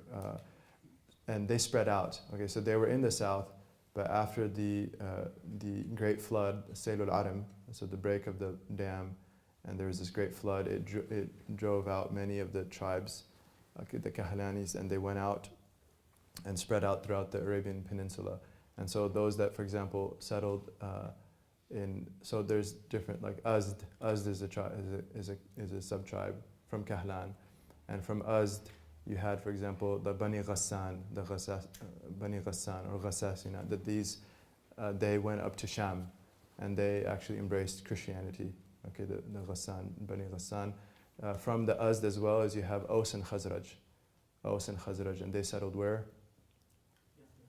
and they spread out. Okay, so they were in the south, but after the great flood, Sailul Aram, so the break of the dam, and there was this great flood, it drove out many of the tribes, the Kahlanis, and they went out and spread out throughout the Arabian Peninsula. And so those that, for example, settled so there's different, like Azd is a tribe, is a sub-tribe from Kahlan, and from Azd you had, for example, the Bani Ghassan, Bani Ghassan or Ghassasina, that these they went up to Sham, and they actually embraced Christianity. Okay, the Ghassan, Bani Ghassan. From the Azd as well as you have Aus and Khazraj. Aus and Khazraj, and they settled where?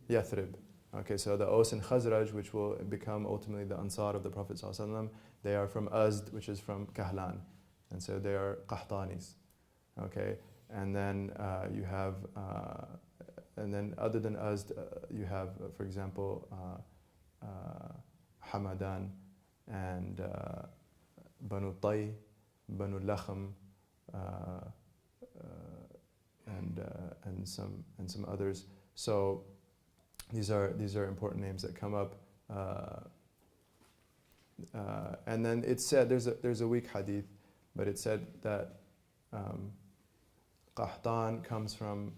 Yathrib. Okay, so the Aus and Khazraj, which will become ultimately the Ansar of the Prophet ﷺ, they are from Azd, which is from Kahlan. And so they are Qahtanis. Okay, and then you have, and then other than Azd, you have, for example, Hamadan and Banu Tay, Banu Lakham, and some others. So these are important names that come up. And then it said there's a weak hadith, but it said that Qahtan comes from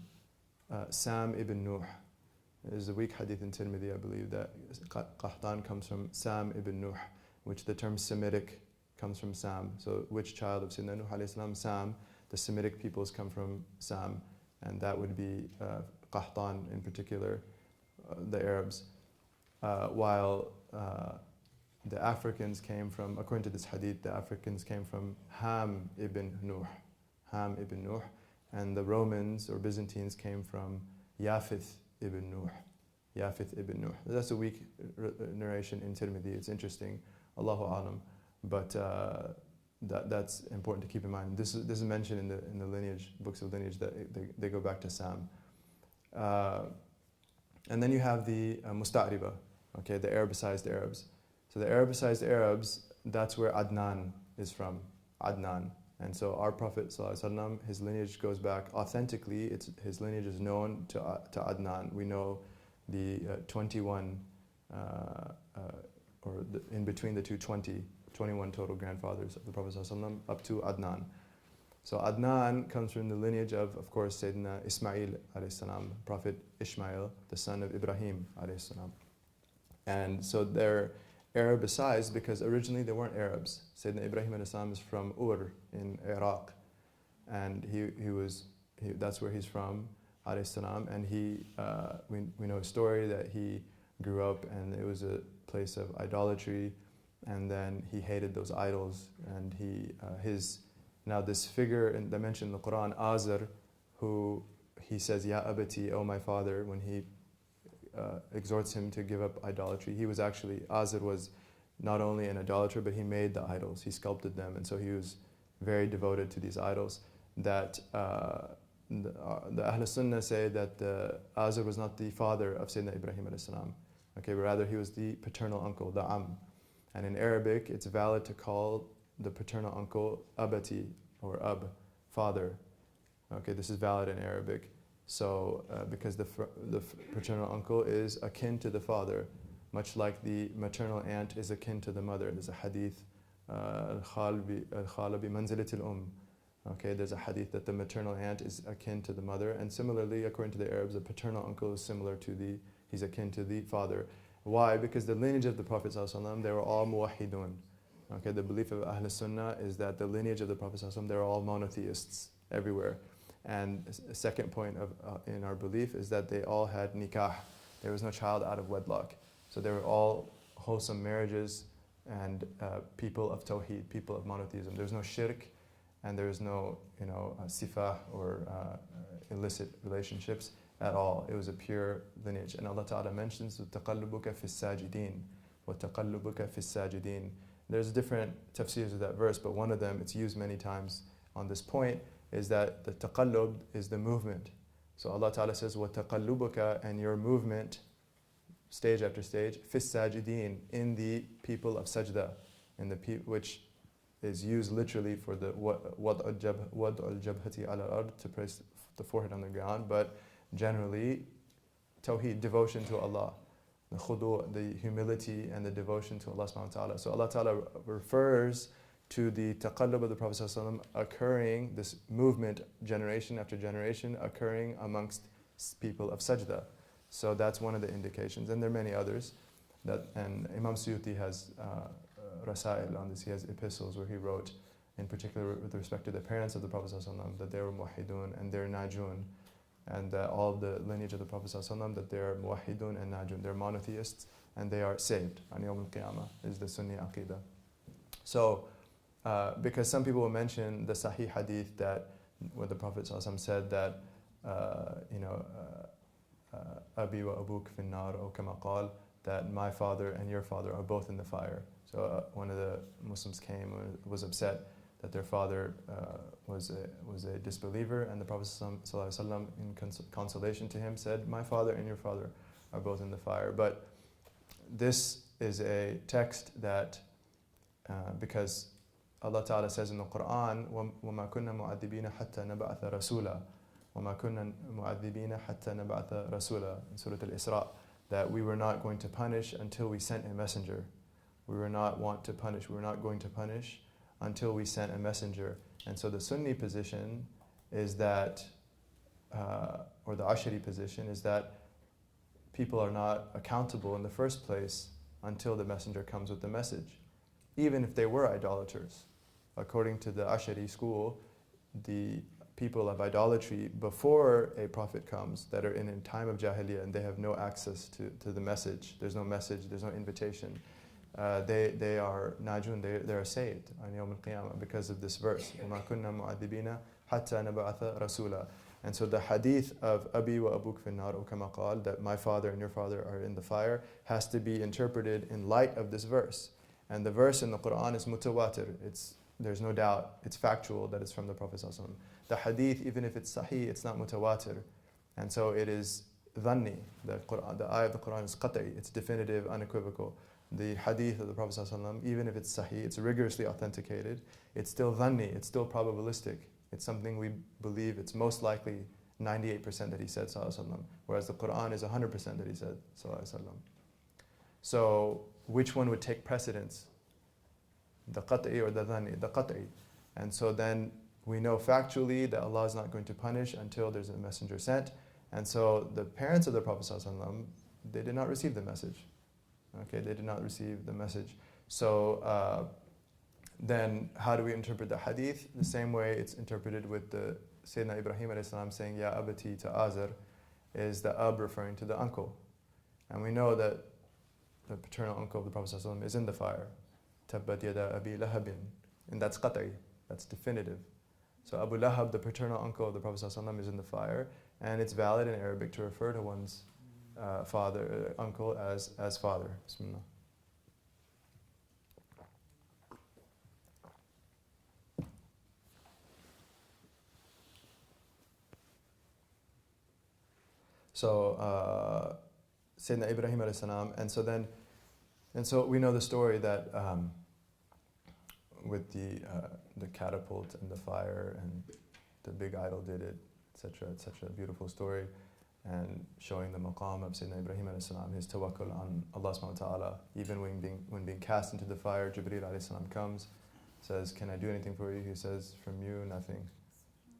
Sam ibn Nuh. There's a weak hadith in Tirmidhi, I believe, that Qahtan comes from Sam ibn Nuh, which the term Semitic comes from Sam. So which child of Sayyidina Nuh alayhi salam? Sam. The Semitic peoples come from Sam, and that would be Qahtan in particular, the Arabs. While the Africans came from, according to this hadith, the Africans came from Ham ibn Nuh. Ham ibn Nuh. And the Romans or Byzantines came from Yafith ibn Nuh. Yafith ibn Nuh. That's a weak narration in Tirmidhi. It's interesting. Allahu Alam. But that's important to keep in mind. This is mentioned in the lineage, books of lineage, that they go back to Sam. And then you have the Musta'riba, okay, the Arabicized Arabs. So the Arabicized Arabs, that's where Adnan is from, Adnan. And so our Prophet ﷺ, his lineage goes back authentically. His lineage is known to Adnan. We know the 21, in between the two, 21 total grandfathers of the Prophet ﷺ up to Adnan. So Adnan comes from the lineage of course, Sayyidina Ismail alayhi salam, Prophet Ismail, the son of Ibrahim alayhi salam. And so they're Arabicized because originally they weren't Arabs. Sayyidina Ibrahim alayhi salam is from Ur in Iraq, and that's where he's from alayhi salam. And we know a story that he grew up and it was a place of idolatry, and then he hated those idols, and now this figure that mentioned in the Quran, Azar, who he says, Ya abati, O my father, when he exhorts him to give up idolatry. Azar was not only an idolater, but he made the idols, he sculpted them, and so he was very devoted to these idols. That the Ahl Sunnah say that Azar was not the father of Sayyidina Ibrahim alayhi salam, okay, but rather he was the paternal uncle, the Am. And in Arabic, it's valid to call the paternal uncle abati or ab, father. Okay, this is valid in Arabic. So, because the paternal uncle is akin to the father, much like the maternal aunt is akin to the mother. There's a hadith, al-khala bi manzilat al-um. Okay, there's a hadith that the maternal aunt is akin to the mother, and similarly, according to the Arabs, the paternal uncle is he's akin to the father. Why? Because the lineage of the Prophet ﷺ, they were all muwahhidun. Okay, the belief of Ahl Sunnah is that the lineage of the Prophet ﷺ, they're all monotheists everywhere. And a second point in our belief is that they all had nikah. There was no child out of wedlock. So they were all wholesome marriages and people of tawheed, people of monotheism. There was no shirk, and there was no sifah or illicit relationships at all. It was a pure lineage. And Allah Ta'ala mentions وَتَقَلُّبُكَ فِي السَّاجِدِينَ وَتَقَلُّبُكَ فِي السَّاجِدِينَ. There's different tafsirs of that verse, but one of them, it's used many times on this point, is that the taqallub is the movement. So Allah Ta'ala says, وَتَقَلُّبُكَ, and your movement, stage after stage, فِي السَّاجِدِينَ, in the people of sajda, which is used literally for the وَضْعُ الْجَبْهَةِ عَلَى الْأَرْضِ, to place the forehead on the ground, but generally, tawheed, devotion to Allah, the khudu', the humility and the devotion to Allah subhanahu wa ta'ala. So Allah Ta'ala refers to the taqallub of the Prophet ﷺ occurring, this movement generation after generation occurring amongst people of sajda. So that's one of the indications, and there are many others. And Imam Suyuti has rasail on this. He has epistles where he wrote, in particular with respect to the parents of the Prophet ﷺ, that they were muwahhidun and they're najun, and all of the lineage of the Prophet ﷺ, that they are muwahhidun and najun. They're monotheists and they are saved. An yawm al-qiyamah is the Sunni aqidah. So because some people will mention the Sahih Hadith that where the Prophet ﷺ said that Abi wa abuk fin nar, or kama qal, that my father and your father are both in the fire. So one of the Muslims came and was upset that their father was a disbeliever, and the Prophet ﷺ, in consolation to him, said, my father and your father are both in the fire. But this is a text that, because Allah Ta'ala says in the Quran, وَمَا كُنَّا مُعَذِّبِينَ حَتَّى نَبْعَثَ رَسُولًا وَمَا كُنَّا مُعَذِّبِينَ حَتَّى نَبْعَثَ رَسُولًا, in Surah Al-Isra, that we were not going to punish until we sent a messenger. We were not going to punish until we sent a messenger. And so the Sunni position is that, or the Ashari position is that people are not accountable in the first place until the messenger comes with the message, even if they were idolaters. According to the Ashari school, the people of idolatry before a prophet comes, that are in a time of Jahiliyyah and they have no access to the message, there's no message, there's no invitation, they are najun, they are saved on Yawm al-Qiyamah because of this verse. وَمَا كُنَّا مُعَذِّبِينَ حَتَّى نَبْعَثَ رَسُولًا. And so the hadith of Abi wa abuk fin nar, or kama qal, that my father and your father are in the fire, has to be interpreted in light of this verse. And the verse in the Quran is mutawatir. There's no doubt, it's factual that it's from the Prophet ﷺ. The hadith, even if it's sahih, it's not mutawatir. And so it is dhanni. The ayah of the Quran is qat'i, it's definitive, unequivocal. The hadith of the Prophet ﷺ, even if it's sahih, it's rigorously authenticated, it's still dhanni, it's still probabilistic. It's something we believe it's most likely 98% that he said, ﷺ, whereas the Quran is 100% that he said, ﷺ. So which one would take precedence? The qat'i or the dhanni? The qat'i. And so then we know factually that Allah is not going to punish until there's a messenger sent. And so the parents of the Prophet ﷺ, they did not receive the message. Okay, they did not receive the message. So then how do we interpret the hadith? The same way it's interpreted with the Sayyidina Ibrahim a.s. saying, Ya abati to Azar, is the ab referring to the uncle. And we know that the paternal uncle of the Prophet ﷺ is in the fire. Tabbat yada abi lahabin. And that's qat'i, that's definitive. So Abu Lahab, the paternal uncle of the Prophet ﷺ, is in the fire. And it's valid in Arabic to refer to one's uncle as father. Bismillah. So Sayyidina Ibrahim alayhi salam, and so we know the story that with the catapult and the fire and the big idol did it, etc., etc. Beautiful story, and showing the maqam of Sayyidina Ibrahim alayhi salam, his tawakkul on Allah subhanahu wa ta'ala. Even when being cast into the fire, Jibreel alayhi salam comes, says, "Can I do anything for you?" He says, "From you, nothing."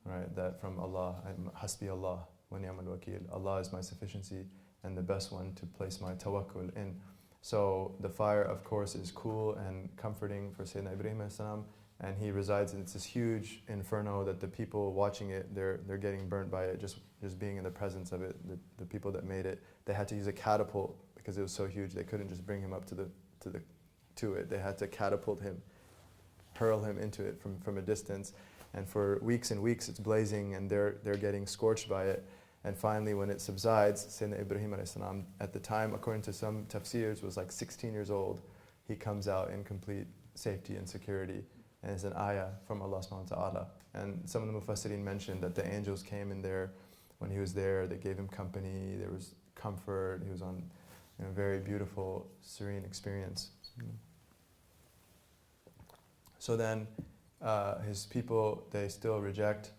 Right? That from Allah, hasbi Allah wa ni'mal wakil. Allah is my sufficiency and the best one to place my tawakkul in. So the fire, of course, is cool and comforting for Sayyidina Ibrahim alayhi salam, and he resides in this huge inferno that the people watching it, they're getting burnt by it, just being in the presence of it. The people that made it, they had to use a catapult because it was so huge. They couldn't just bring him up to it. They had to catapult him, hurl him into it from a distance. And for weeks and weeks it's blazing and they're getting scorched by it. And finally when it subsides, Sayyidina Ibrahim alayhi salam, at the time, according to some tafsirs, was like 16 years old. He comes out in complete safety and security. And it's an ayah from Allah subhanahu wa ta'ala. And some of the mufassirin mentioned that the angels came in there when he was there. They gave him company. There was comfort. He was on a very beautiful, serene experience. So then his people, they still reject.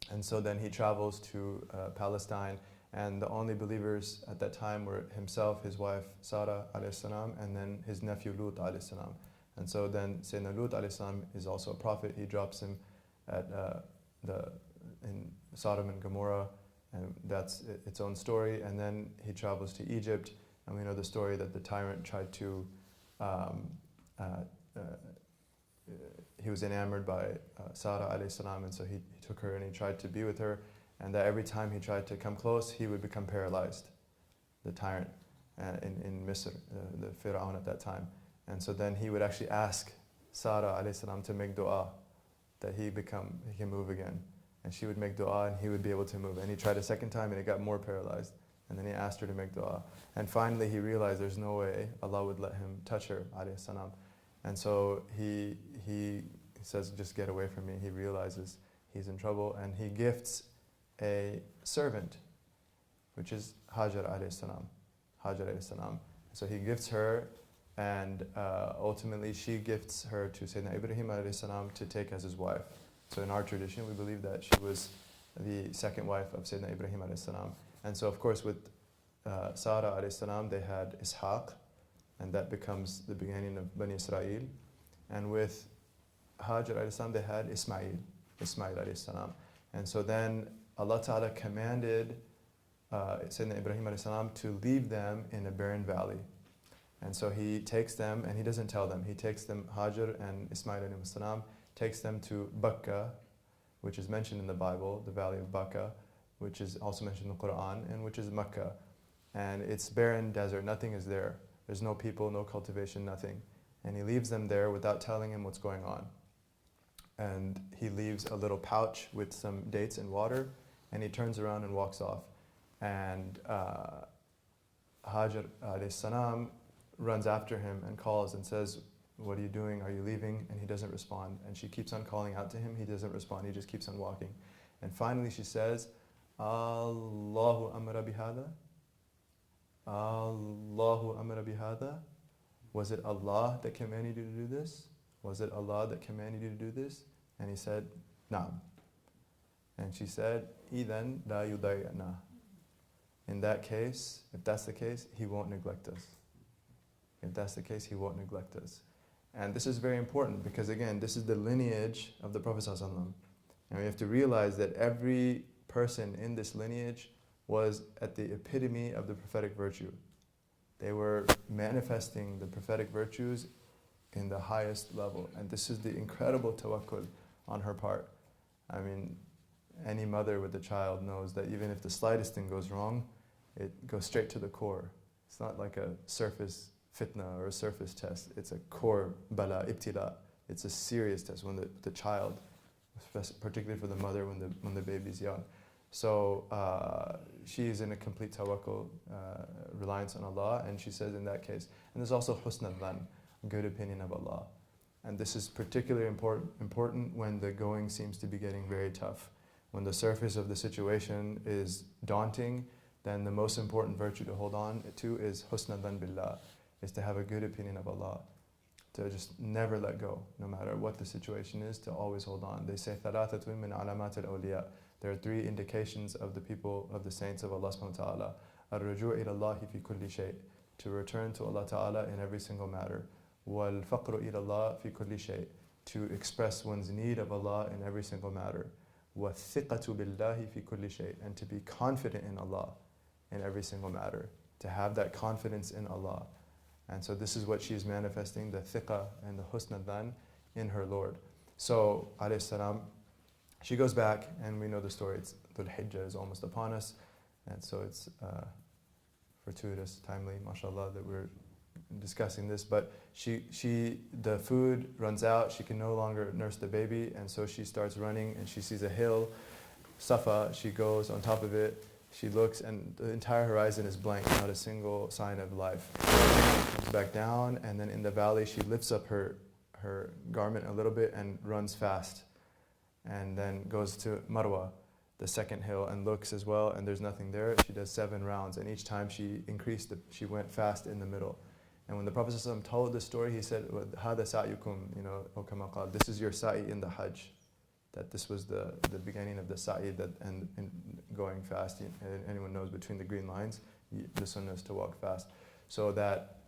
And so then he travels to Palestine. And the only believers at that time were himself, his wife Sarah alayhi salam, and then his nephew Lut alayhi salam. And so then Sayyidina Lut alayhi salam is also a prophet. He drops him at in Sodom and Gomorrah, and that's its own story. And then he travels to Egypt, and we know the story that the tyrant tried to, he was enamored by Sarah alayhi salam, and so he took her and he tried to be with her, and that every time he tried to come close, he would become paralyzed, the tyrant in Misr, the Fir'aun at that time. And so then he would actually ask Sarah alayhi salam to make dua that he can move again. And she would make dua and he would be able to move. And he tried a second time and it got more paralyzed. And then he asked her to make dua. And finally he realized there's no way Allah would let him touch her, alayhi salam. And so he says, just get away from me. He realizes he's in trouble and he gifts a servant, which is Hajar alayhi salam. Hajar alayhi salam. So he gifts her, and ultimately she gifts her to Sayyidina Ibrahim alayhi salam to take as his wife. So in our tradition, we believe that she was the second wife of Sayyidina Ibrahim alayhi salam. And so of course with Sarah alayhi salam, they had Ishaq, and that becomes the beginning of Bani Israel. And with Hajar alayhi salam, they had Ismail alayhi salam. And so then Allah Ta'ala commanded Sayyidina Ibrahim alayhi salam to leave them in a barren valley. And so he takes them, and he doesn't tell them, he takes them, Hajar and Ismail alayhi salam, takes them to Becca, which is mentioned in the Bible, the valley of Becca, which is also mentioned in the Quran, and which is Mecca. And it's barren desert, nothing is there. There's no people, no cultivation, nothing. And he leaves them there without telling him what's going on. And he leaves a little pouch with some dates and water, and he turns around and walks off. And Hajar alayhi salam runs after him and calls and says, what are you doing? Are you leaving? And he doesn't respond. And she keeps on calling out to him. He doesn't respond. He just keeps on walking. And finally she says, Allahu amara bihada? Allahu amara bihada? Was it Allah that commanded you to do this? Was it Allah that commanded you to do this? And he said, Naam. And she said, Idan la yudayana. In that case, if that's the case, he won't neglect us. If that's the case, he won't neglect us. And this is very important because again, this is the lineage of the Prophet ﷺ. And we have to realize that every person in this lineage was at the epitome of the prophetic virtue. They were manifesting the prophetic virtues in the highest level. And this is the incredible tawakkul on her part. I mean, any mother with a child knows that even if the slightest thing goes wrong, it goes straight to the core. It's not like a surface fitna or a surface test. It's a core bala, ibtila. It's a serious test when the child, particularly for the mother when the baby's young. So she is in a complete tawakkul, reliance on Allah, and she says in that case. And there's also husn al-dhan, good opinion of Allah. And this is particularly important when the going seems to be getting very tough. When the surface of the situation is daunting, then the most important virtue to hold on to is husn al-dhan billah, is to have a good opinion of Allah, to just never let go, no matter what the situation is, to always hold on. They say, ثَلَاثَةٌ مِّنْ عَلَامَاتِ الْأَوْلِيَاءِ. There are three indications of the people, of the saints of Allah subhanahu wa ta'ala. الرُّجُوعِ إِلَى اللَّهِ فِي كُلِّ شَيْءٍ. To return to Allah ta'ala in every single matter. وَالْفَقْرُ إِلَى اللَّهِ فِي كُلِّ شَيْءٍ. To express one's need of Allah in every single matter. وَالثِّقَةُ بِاللَّهِ فِي كُلِّ شَيْءٍ. And to be confident in Allah in every single matter. To have that confidence in Allah. And so this is what she is manifesting, the thiqah and the husn al-dhan in her Lord. So, alayhi salam, she goes back, and we know the story. It's Dhul Hijjah is almost upon us, and so it's fortuitous, timely, mashallah, that we're discussing this. But the food runs out. She can no longer nurse the baby, and so she starts running, and she sees a hill, Safa. She goes on top of it. She looks, and the entire horizon is blank, not a single sign of life. She comes back down, and then in the valley, she lifts up her garment a little bit and runs fast. And then goes to Marwa, the second hill, and looks as well, and there's nothing there. She does 7 rounds, and each time she she went fast in the middle. And when the Prophet ﷺ told this story, he said, هَذَا سَعْيُكُمْ, O kama qal, this is your sa'i in the Hajj. That this was the beginning of the sa'i, and going fast. Anyone knows between the green lines, the sunnah is to walk fast. So that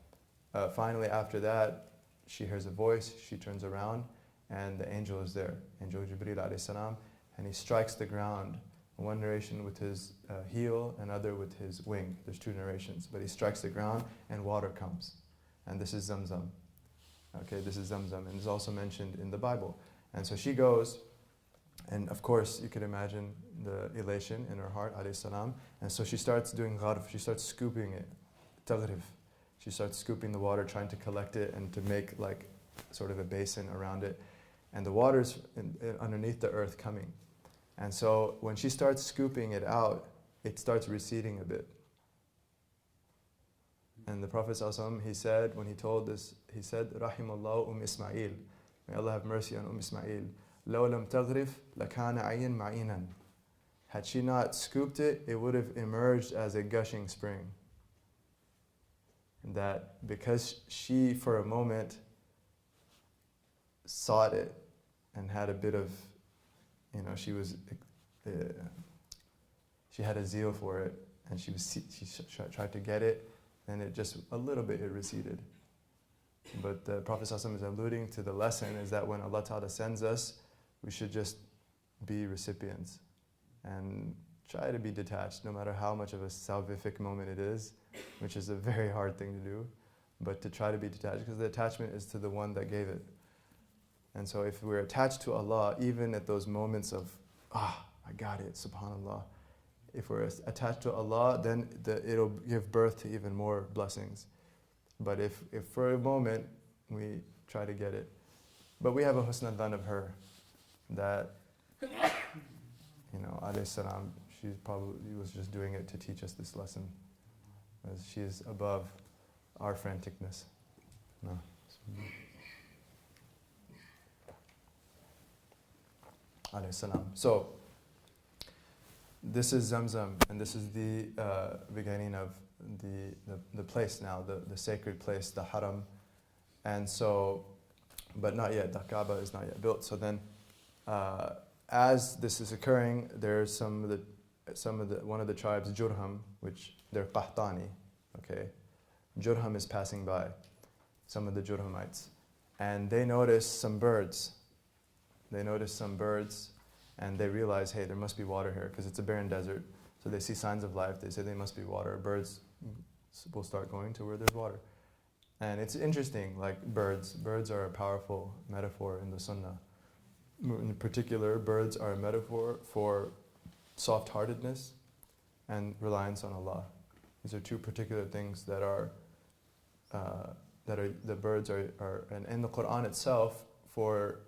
finally after that, she hears a voice, she turns around, and the angel is there, Angel Jibreel alayhi salam, and he strikes the ground, one narration with his heel, another with his wing. There's 2 narrations, but he strikes the ground and water comes. And this is ZamZam. Okay, this is ZamZam, and it's also mentioned in the Bible. And so she goes, and of course you could imagine the elation in her heart, alayhi salam. And so she starts doing gharf, she starts scooping it, taghrif. She starts scooping the water, trying to collect it and to make like sort of a basin around it, and the water's underneath the earth coming. And so when she starts scooping it out, it starts receding a bit. And the Prophet ﷺ, he said, when he told this, he said, Rahimallahu Ismail. May Allah have mercy on Ismail. لَوْ لَمْ تَغْرِفْ لَكَانَ عَيًّا مَعِينًا. Had she not scooped it, it would have emerged as a gushing spring. And that because she, for a moment, sought it and had a bit of, she had a zeal for it, and she tried to get it, and it just a little bit it receded. But the Prophet ﷺ is alluding to the lesson is that when Allah Ta'ala sends us, we should just be recipients and try to be detached, no matter how much of a salvific moment it is, which is a very hard thing to do, but to try to be detached, because the attachment is to the one that gave it. And so if we're attached to Allah, even at those moments of, I got it, subhanAllah, if we're attached to Allah, then it'll give birth to even more blessings. But if for a moment we try to get it, but we have a husn al-dhan of her, that, alayhi salam, she probably was just doing it to teach us this lesson, as she is above our franticness. No. Alayhi salam. So, this is ZamZam, and this is the beginning of the place now, the sacred place, the haram. And so, but not yet, the Kabbah is not yet built. So then, as this is occurring, there's one of the tribes, Jurhum, which they're Qahtani, okay? Jurhum is passing by, some of the Jirhumites, and they notice some birds. And they realize, hey, there must be water here, because it's a barren desert. So they see signs of life. They say there must be water. Birds will start going to where there's water. And it's interesting, like birds. Birds are a powerful metaphor in the Sunnah. In particular, birds are a metaphor for soft-heartedness and reliance on Allah. These are two particular things that are the birds are, and in the Quran itself, for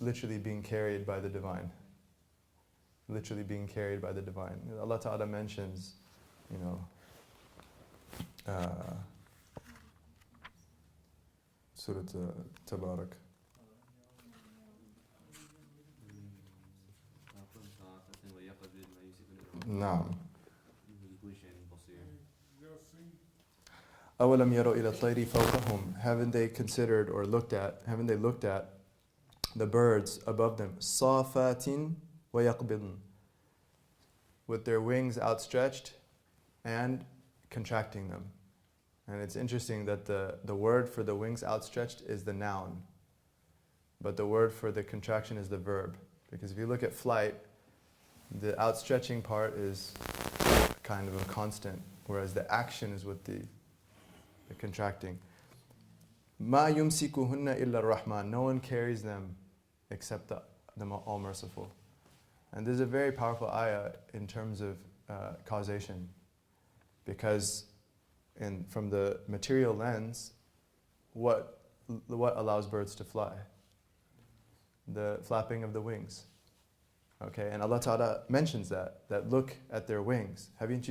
literally being carried by the divine. Literally being carried by the divine. Allah Ta'ala mentions, Surah Tabarak. Naam. أَوَلَمْ يَرَوْا إِلَى الطَّيْرِ فَوْقَهُمْ. Haven't they looked at the birds above them, صَافَاتٍ وَيَقْبِضْنَ, with their wings outstretched and contracting them. And it's interesting that the word for the wings outstretched is the noun, but the word for the contraction is the verb. Because if you look at flight, the outstretching part is kind of a constant, whereas the action is with the contracting. مَا يُمْسِكُهُنَّ إِلَّا الرَّحْمَنِ. No one carries them except the All-Merciful. And this is a very powerful ayah in terms of causation, because from the material lens, what allows birds to fly? The flapping of the wings. Okay, and Allah Ta'ala mentions that look at their wings. Haven't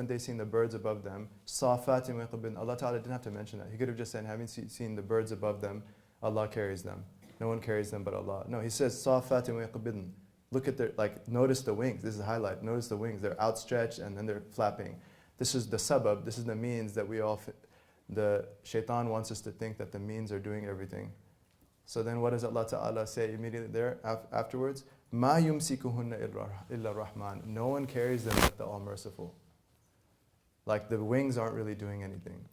they seen the birds above them? صَافَاتٍ وَيَقْبِضْنَ. Allah Ta'ala didn't have to mention that. He could have just said, haven't you seen the birds above them? Allah carries them. No one carries them but Allah. No, He says, صَافَاتٍ وَيَقْبِضْنَ. Look at notice the wings. This is a highlight. Notice the wings. They're outstretched and then they're flapping. This is the sabab. This is the means that the shaitan wants us to think that the means are doing everything. So then what does Allah Ta'ala say immediately there afterwards? مَا يُمْسِكُهُنَّ إِلَّا الرَّحْمَنِ. No one carries them but the All-Merciful. Like the wings aren't really doing anything.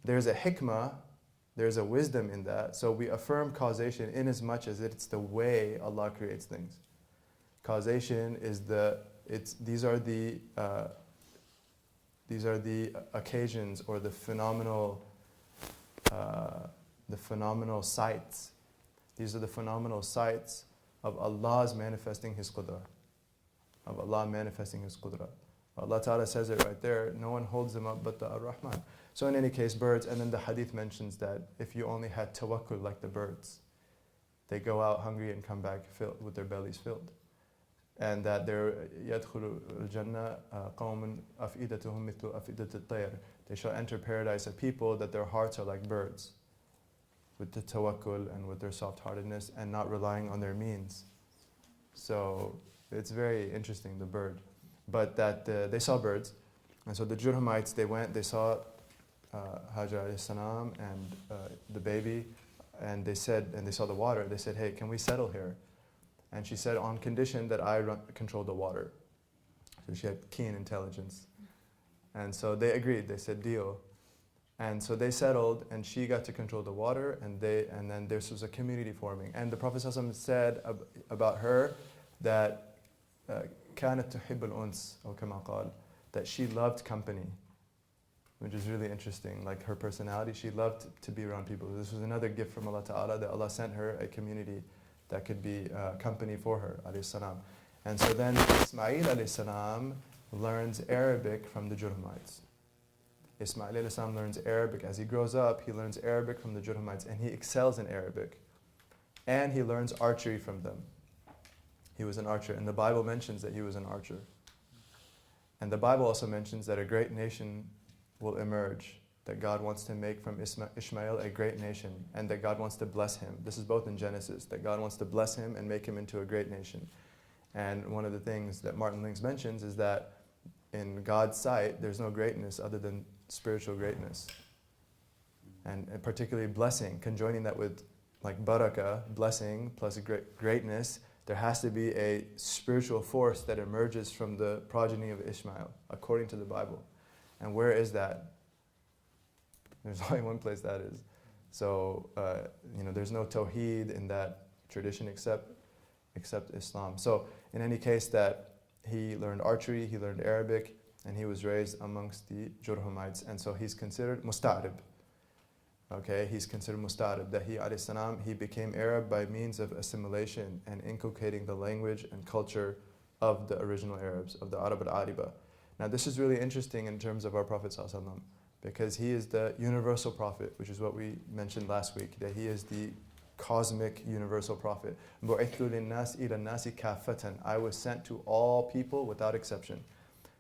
There's a hikmah, there's a wisdom in that. So we affirm causation in as much as it's the way Allah creates things. Causation is these are the occasions or the phenomenal sights. These are the phenomenal sights of Allah's manifesting His qudra. Of Allah manifesting His qudra. Allah Ta'ala says it right there, no one holds them up but the Ar-Rahman. So in any case, birds, and then the hadith mentions that if you only had tawakkul like the birds, they go out hungry and come back filled, with their bellies filled. And that they're يَدْخُلُ الْجَنَّةَ قَوْمٌ أَفْئِدَتُهُمْ مِثْلُ أَفْئِدَةِ الطَّيْرِ. They shall enter paradise, a people that their hearts are like birds, with the tawakkul and with their soft-heartedness and not relying on their means. So it's very interesting, the bird. But that they saw birds. And so the Jirhumites, they went, they saw Hajar alayhi salam and the baby, and they said, and they saw the water. They said, hey, can we settle here? And she said, on condition that I control the water. So she had keen intelligence. And so they agreed. They said, deal. And so they settled, and she got to control the water, and then this was a community forming. And the Prophet ﷺ said about her that كانت تحب الأنس أو كما قال, that she loved company, which is really interesting. Like her personality, she loved to be around people. This was another gift from Allah Ta'ala, that Allah sent her a community that could be company for her, alayhi salam. And so then Ismail alayhi salam learns Arabic from the Jirhumites. Ismail alayhi salam learns Arabic. As he grows up, he learns Arabic from the Jirhumites, and he excels in Arabic. And he learns archery from them. He was an archer, and the Bible mentions that he was an archer. And the Bible also mentions that a great nation will emerge, that God wants to make from Ishmael a great nation, and that God wants to bless him. This is both in Genesis, that God wants to bless him and make him into a great nation. And one of the things that Martin Lings mentions is that in God's sight, there's no greatness other than spiritual greatness. And particularly blessing, conjoining that with like barakah, blessing plus greatness, there has to be a spiritual force that emerges from the progeny of Ishmael, according to the Bible. And where is that? There's only one place that is. So, there's no tawheed in that tradition except Islam. So, in any case, that he learned archery, he learned Arabic, and he was raised amongst the Jirhumites. And so he's considered musta'rib. Okay, he's considered musta'rib, that he, alayhi salam, he became Arab by means of assimilation and inculcating the language and culture of the original Arabs, of the Arab al-Ariba. Now this is really interesting in terms of our Prophet ﷺ, because he is the universal prophet, which is what we mentioned last week, that he is the cosmic universal prophet. بُعِثْتُ لِلنَّاسِ إِلَى النَّاسِ كَافَّةً. I was sent to all people without exception,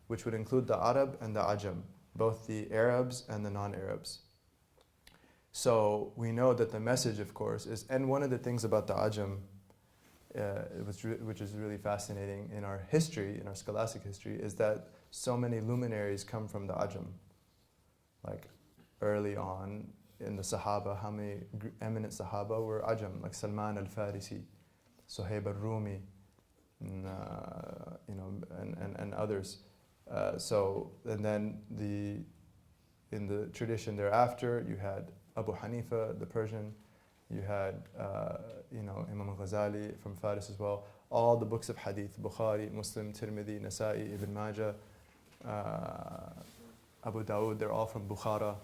which would include the Arab and the Ajum, both the Arabs and the non-Arabs. So we know that the message, of course, is, and one of the things about the Ajum, which is really fascinating in our history, in our scholastic history, is that so many luminaries come from the Ajum. Like early on in the Sahaba, how many eminent Sahaba were Ajum, like Salman al-Farisi, Suhaib al-Rumi, and others. And then in the tradition thereafter, you had Abu Hanifa, the Persian, you had Imam al-Ghazali from Faris as well. All the books of Hadith, Bukhari, Muslim, Tirmidhi, Nasa'i, Ibn Majah, Abu Dawud, they're all from Bukhara,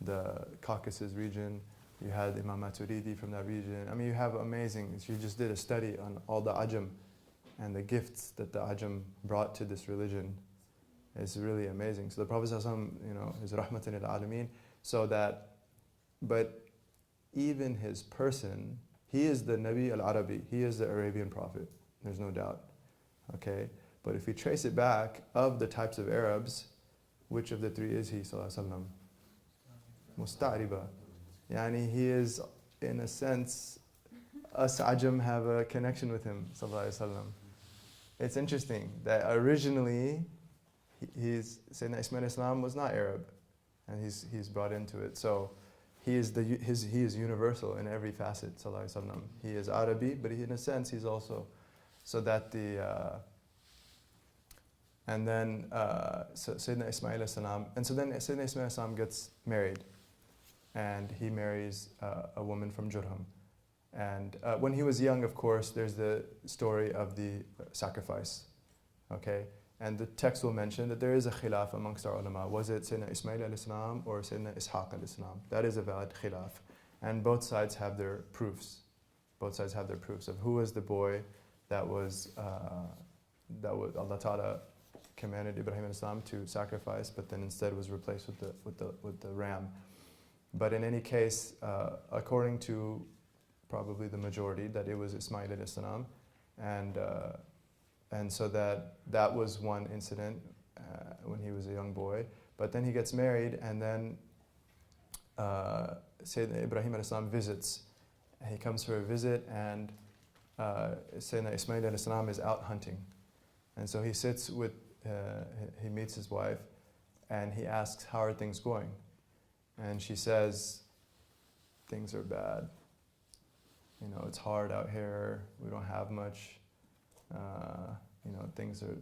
the Caucasus region. You had Imam Maturidi from that region. I mean, you have amazing, you just did a study on all the Ajam and the gifts that the Ajam brought to this religion. It's really amazing. So the Prophet ﷺ, is rahmatan lil alameen, so that, but even his person, he is the Nabi al-Arabi, he is the Arabian prophet, there's no doubt. Okay? But if we trace it back, of the types of Arabs, which of the three is he, sallallahu alaihi wasallam? Musta'riba. Yani he is, in a sense, us Ajam have a connection with him, sallallahu alaihi wasallam. It's interesting that originally, Sayyidina Ismail Islam was not Arab, and he's brought into it. So he is universal in every facet, sallallahu alaihi wasallam. He is Arabi, but in a sense he's also, so that and then Sayyidina Ismail Islam, and so then Sayyidina Ismail Islam gets married, and he marries a woman from Jurhum. And when he was young, of course, there's the story of the sacrifice, okay? And the text will mention that there is a khilaf amongst our ulama. Was it Sayyidina Ismail al-Islam or Sayyidina Ishaq al-Islam? That is a valid khilaf. And both sides have their proofs. Both sides have their proofs of who was the boy that was Allah Ta'ala commanded Ibrahim alayhi salam to sacrifice, but then instead was replaced with the ram. But in any case, according to probably the majority, that it was Ismail alayhi salam, and so that was one incident when he was a young boy. But then he gets married, and then Sayyidina Ibrahim alayhi salam visits. And he comes for a visit, and Sayyidina Ismail alayhi salam is out hunting. And so he sits with, he meets his wife, and he asks, how are things going? And she says, things are bad. You know, it's hard out here. We don't have much. You know, things are,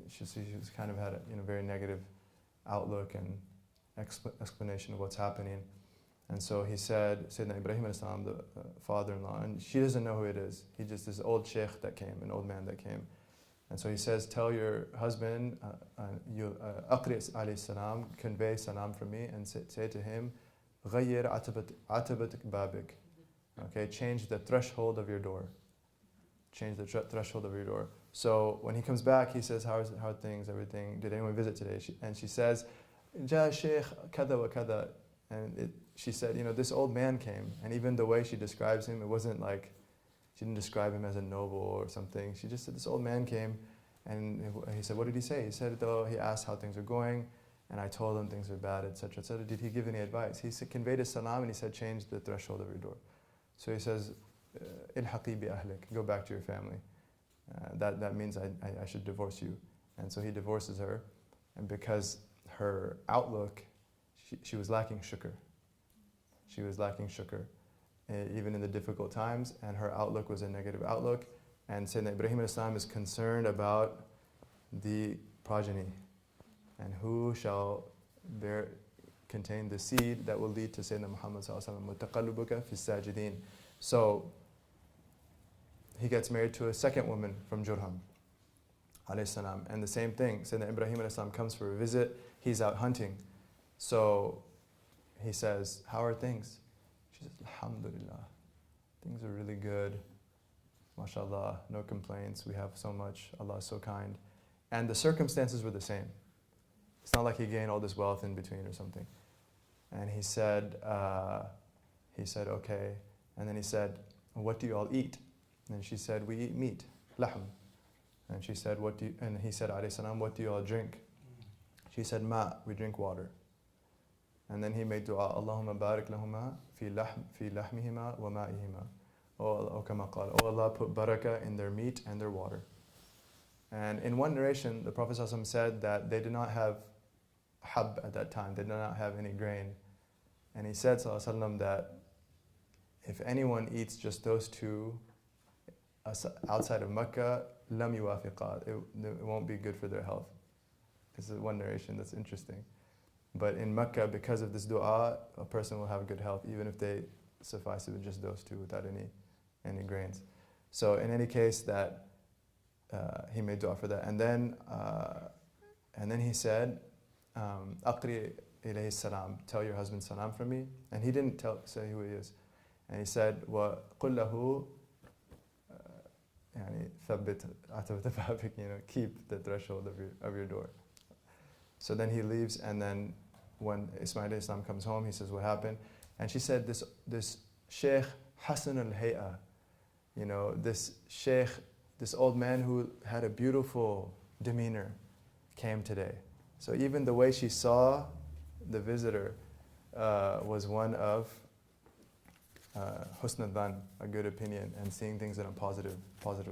she's kind of had a very negative outlook and explanation of what's happening. And so he said, Sayyidina Ibrahim alayhi salam, the father-in-law, and she doesn't know who it is. He just, this old sheikh that came, an old man that came. And so he says, tell your husband, Aqri alayhi salam, convey salam from me, and say to him, غَيِّرْ عَتَبَتْ بَابِكَ. Okay, change the threshold of your door. Change the threshold of your door. So when he comes back, he says, how are things, everything? Did anyone visit today? And she says, Ja Sheikh, kada wa kada. And she said, this old man came. And even the way she describes him, it wasn't like, she didn't describe him as a noble or something. She just said, this old man came. And he said, what did he say? He said, he asked how things are going. And I told him things are bad, etc., etc. Did he give any advice? He said, conveyed his salam, and he said, change the threshold of your door. So he says, ilhaqi bi ahlik, go back to your family. That means I should divorce you. And so he divorces her. And because her outlook, she was lacking shukr. She was lacking shukr, even in the difficult times, and her outlook was a negative outlook. And Sayyidina Ibrahim alayhi salam is concerned about the progeny and who shall contain the seed that will lead to Sayyidina Muhammad sallallahu alaihi wasallam, mutaqallibuka fi sajidin. So he gets married to a second woman from Jurhum alayhi salam, and the same thing. Sayyidina Ibrahim alayhi salam comes for a visit. He's out hunting. So he says, how are things? She says, alhamdulillah, things are really good. MashaAllah, no complaints. We have so much. Allah is so kind. And the circumstances were the same. It's not like he gained all this wealth in between or something. And he said, okay. And then he said, what do you all eat? And she said, we eat meat, lahm. And she said, and he said, alayhi salam, what do you all drink? She said, ma, we drink water. And then he made dua, Allahumma barik lahuma fi lahmihima wa ma'ihima. Oh Allah, put barakah in their meat and their water. And in one narration, the Prophet ﷺ said that they did not have hab at that time. They did not have any grain. And he said ﷺ that if anyone eats just those two outside of Mecca, lam yuwafiqat, it won't be good for their health. This is one narration that's interesting. But in Mecca, because of this dua, a person will have good health, even if they suffice it with just those two without any grains. So in any case, that he made dua for that. And then he said, Aqri ilayhi salam, tell your husband salam from me. And he didn't say who he is. And he said, wa qul lahu, thabbit atabat babik, keep the threshold of your door. So then he leaves, and then when Ismail alayhi salam comes home, he says, what happened? And she said, this Sheikh Hasan al-Hay'a, this Sheikh, this old man who had a beautiful demeanor, came today. So even the way she saw the visitor was one of husn al-dhan, a good opinion, and seeing things in a positive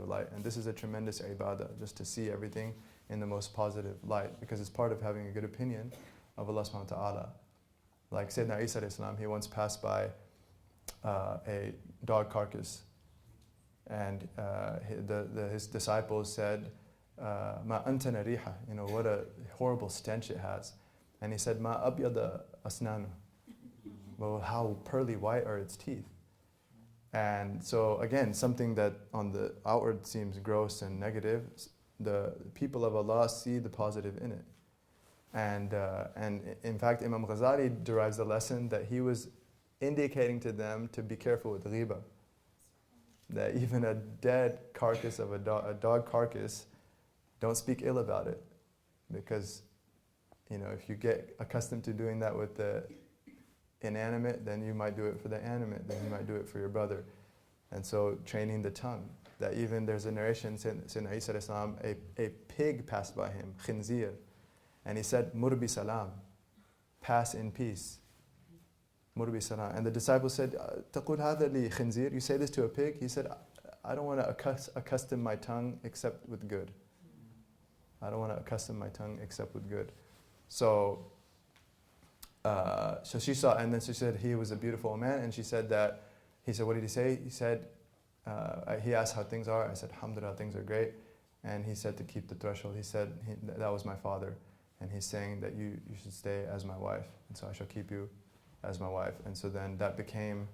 light. And this is a tremendous ibadah, just to see everything in the most positive light, because it's part of having a good opinion of Allah subhanahu wa ta'ala. Like Sayyidina Isa alayhi salam, he once passed by a dog carcass, and his disciples said, Ma anta nariha, what a horrible stench it has. And he said, Ma abyada asnanu, well, how pearly white are its teeth. And so again, something that on the outward seems gross and negative, the people of Allah see the positive in it. And in fact, Imam Ghazali derives the lesson that he was indicating to them to be careful with ghiba. That even a dead carcass of a dog carcass, don't speak ill about it. because if you get accustomed to doing that with the inanimate, then you might do it for the animate, then you might do it for your brother. And so training the tongue, that even there's a narration, Sayyidina Isa alayhi salam, a pig passed by him, khinzir, and he said, Murbi salam, pass in peace. Murbi salam. And the disciple said, Taqul hadha li khinzir, you say this to a pig? He said, I don't want to accustom my tongue except with good. I don't want to accustom my tongue except with good. So she saw, and then she said he was a beautiful man, and she said that, he said, what did he say? He said, he asked how things are. I said, alhamdulillah, things are great. And he said to keep the threshold. He said, that was my father. And he's saying that you should stay as my wife. And so I shall keep you as my wife. And so then that became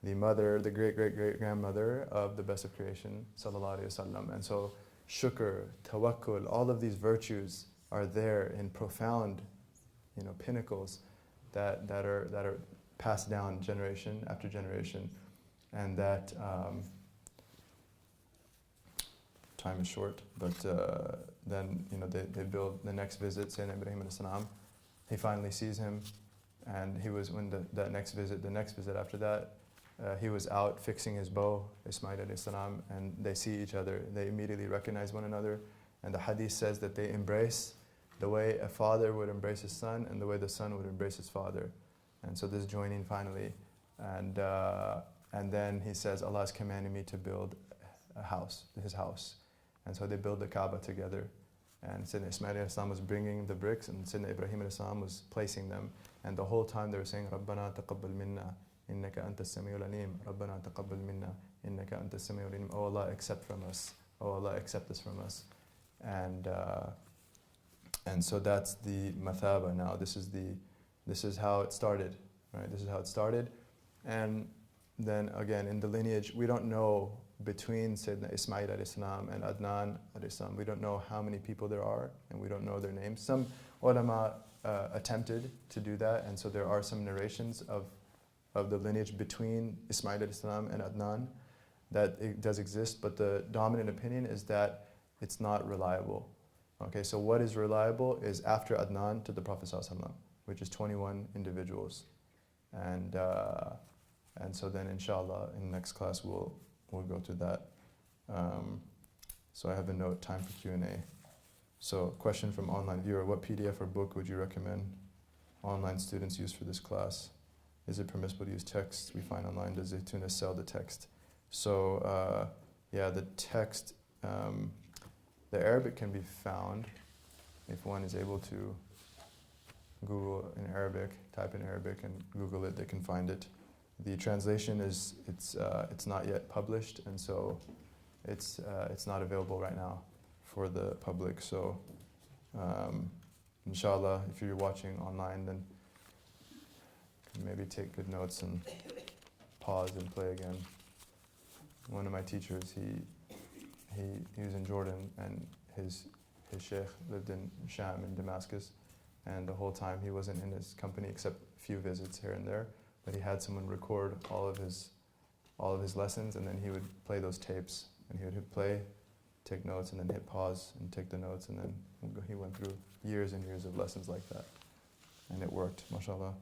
the mother, the great-great-great-grandmother of the best of creation, sallallahu alayhi wasallam. And so shukr, tawakkul, all of these virtues are there in profound, pinnacles that are passed down generation after generation. And that time is short, but then they build the next visit. Sayyidina Ibrahim alayhi salam, he finally sees him, and he was when the next visit after that, he was out fixing his bow, Ismail alayhi salam, and they see each other. They immediately recognize one another, and the hadith says that they embrace the way a father would embrace his son, and the way the son would embrace his father. And so this joining finally, and then he says, Allah has commanded me to build a house, his house. And so they build the Kabbah together. And Sayyidina Ismail alayhi salam was bringing the bricks, and Sayyidina Ibrahim alayhi salam was placing them. And the whole time they were saying, Rabbana taqabbal minna, innaka anta as-sami'ul alim. Rabbana taqabbal minna, innaka anta as-sami'ul alim. Oh Allah, accept from us. Oh Allah, accept this from us. And so that's the mathaba now. This is how it started, right? This is how it started. And then again, in the lineage, we don't know between Sayyidina Ismail alayhi salam and Adnon alayhi salam, we don't know how many people there are, and we don't know their names. Some ulama attempted to do that, and so there are some narrations of the lineage between Ismail alayhi salam and Adnon that it does exist, but the dominant opinion is that it's not reliable. Okay, so what is reliable is after Adnon to the Prophet ﷺ, which is 21 individuals. And so then inshallah in the next class we'll go to that. So I have a note, time for Q&A. So question from online viewer, what PDF or book would you recommend online students use for this class? Is it permissible to use text we find online? Does Zaytuna sell the text? So yeah, the text, the Arabic can be found if one is able to Google in Arabic, type in Arabic and Google it, they can find it. The translation is, it's not yet published, and so it's not available right now for the public. So inshallah, if you're watching online, then maybe take good notes and pause and play again. One of my teachers, he was in Jordan, and his sheikh lived in Sham in Damascus, and the whole time he wasn't in his company except a few visits here and there. But he had someone record all of his lessons, and then he would play those tapes, and he would hit play, take notes, and then hit pause and take the notes, and then he went through years and years of lessons like that, and it worked, mashallah.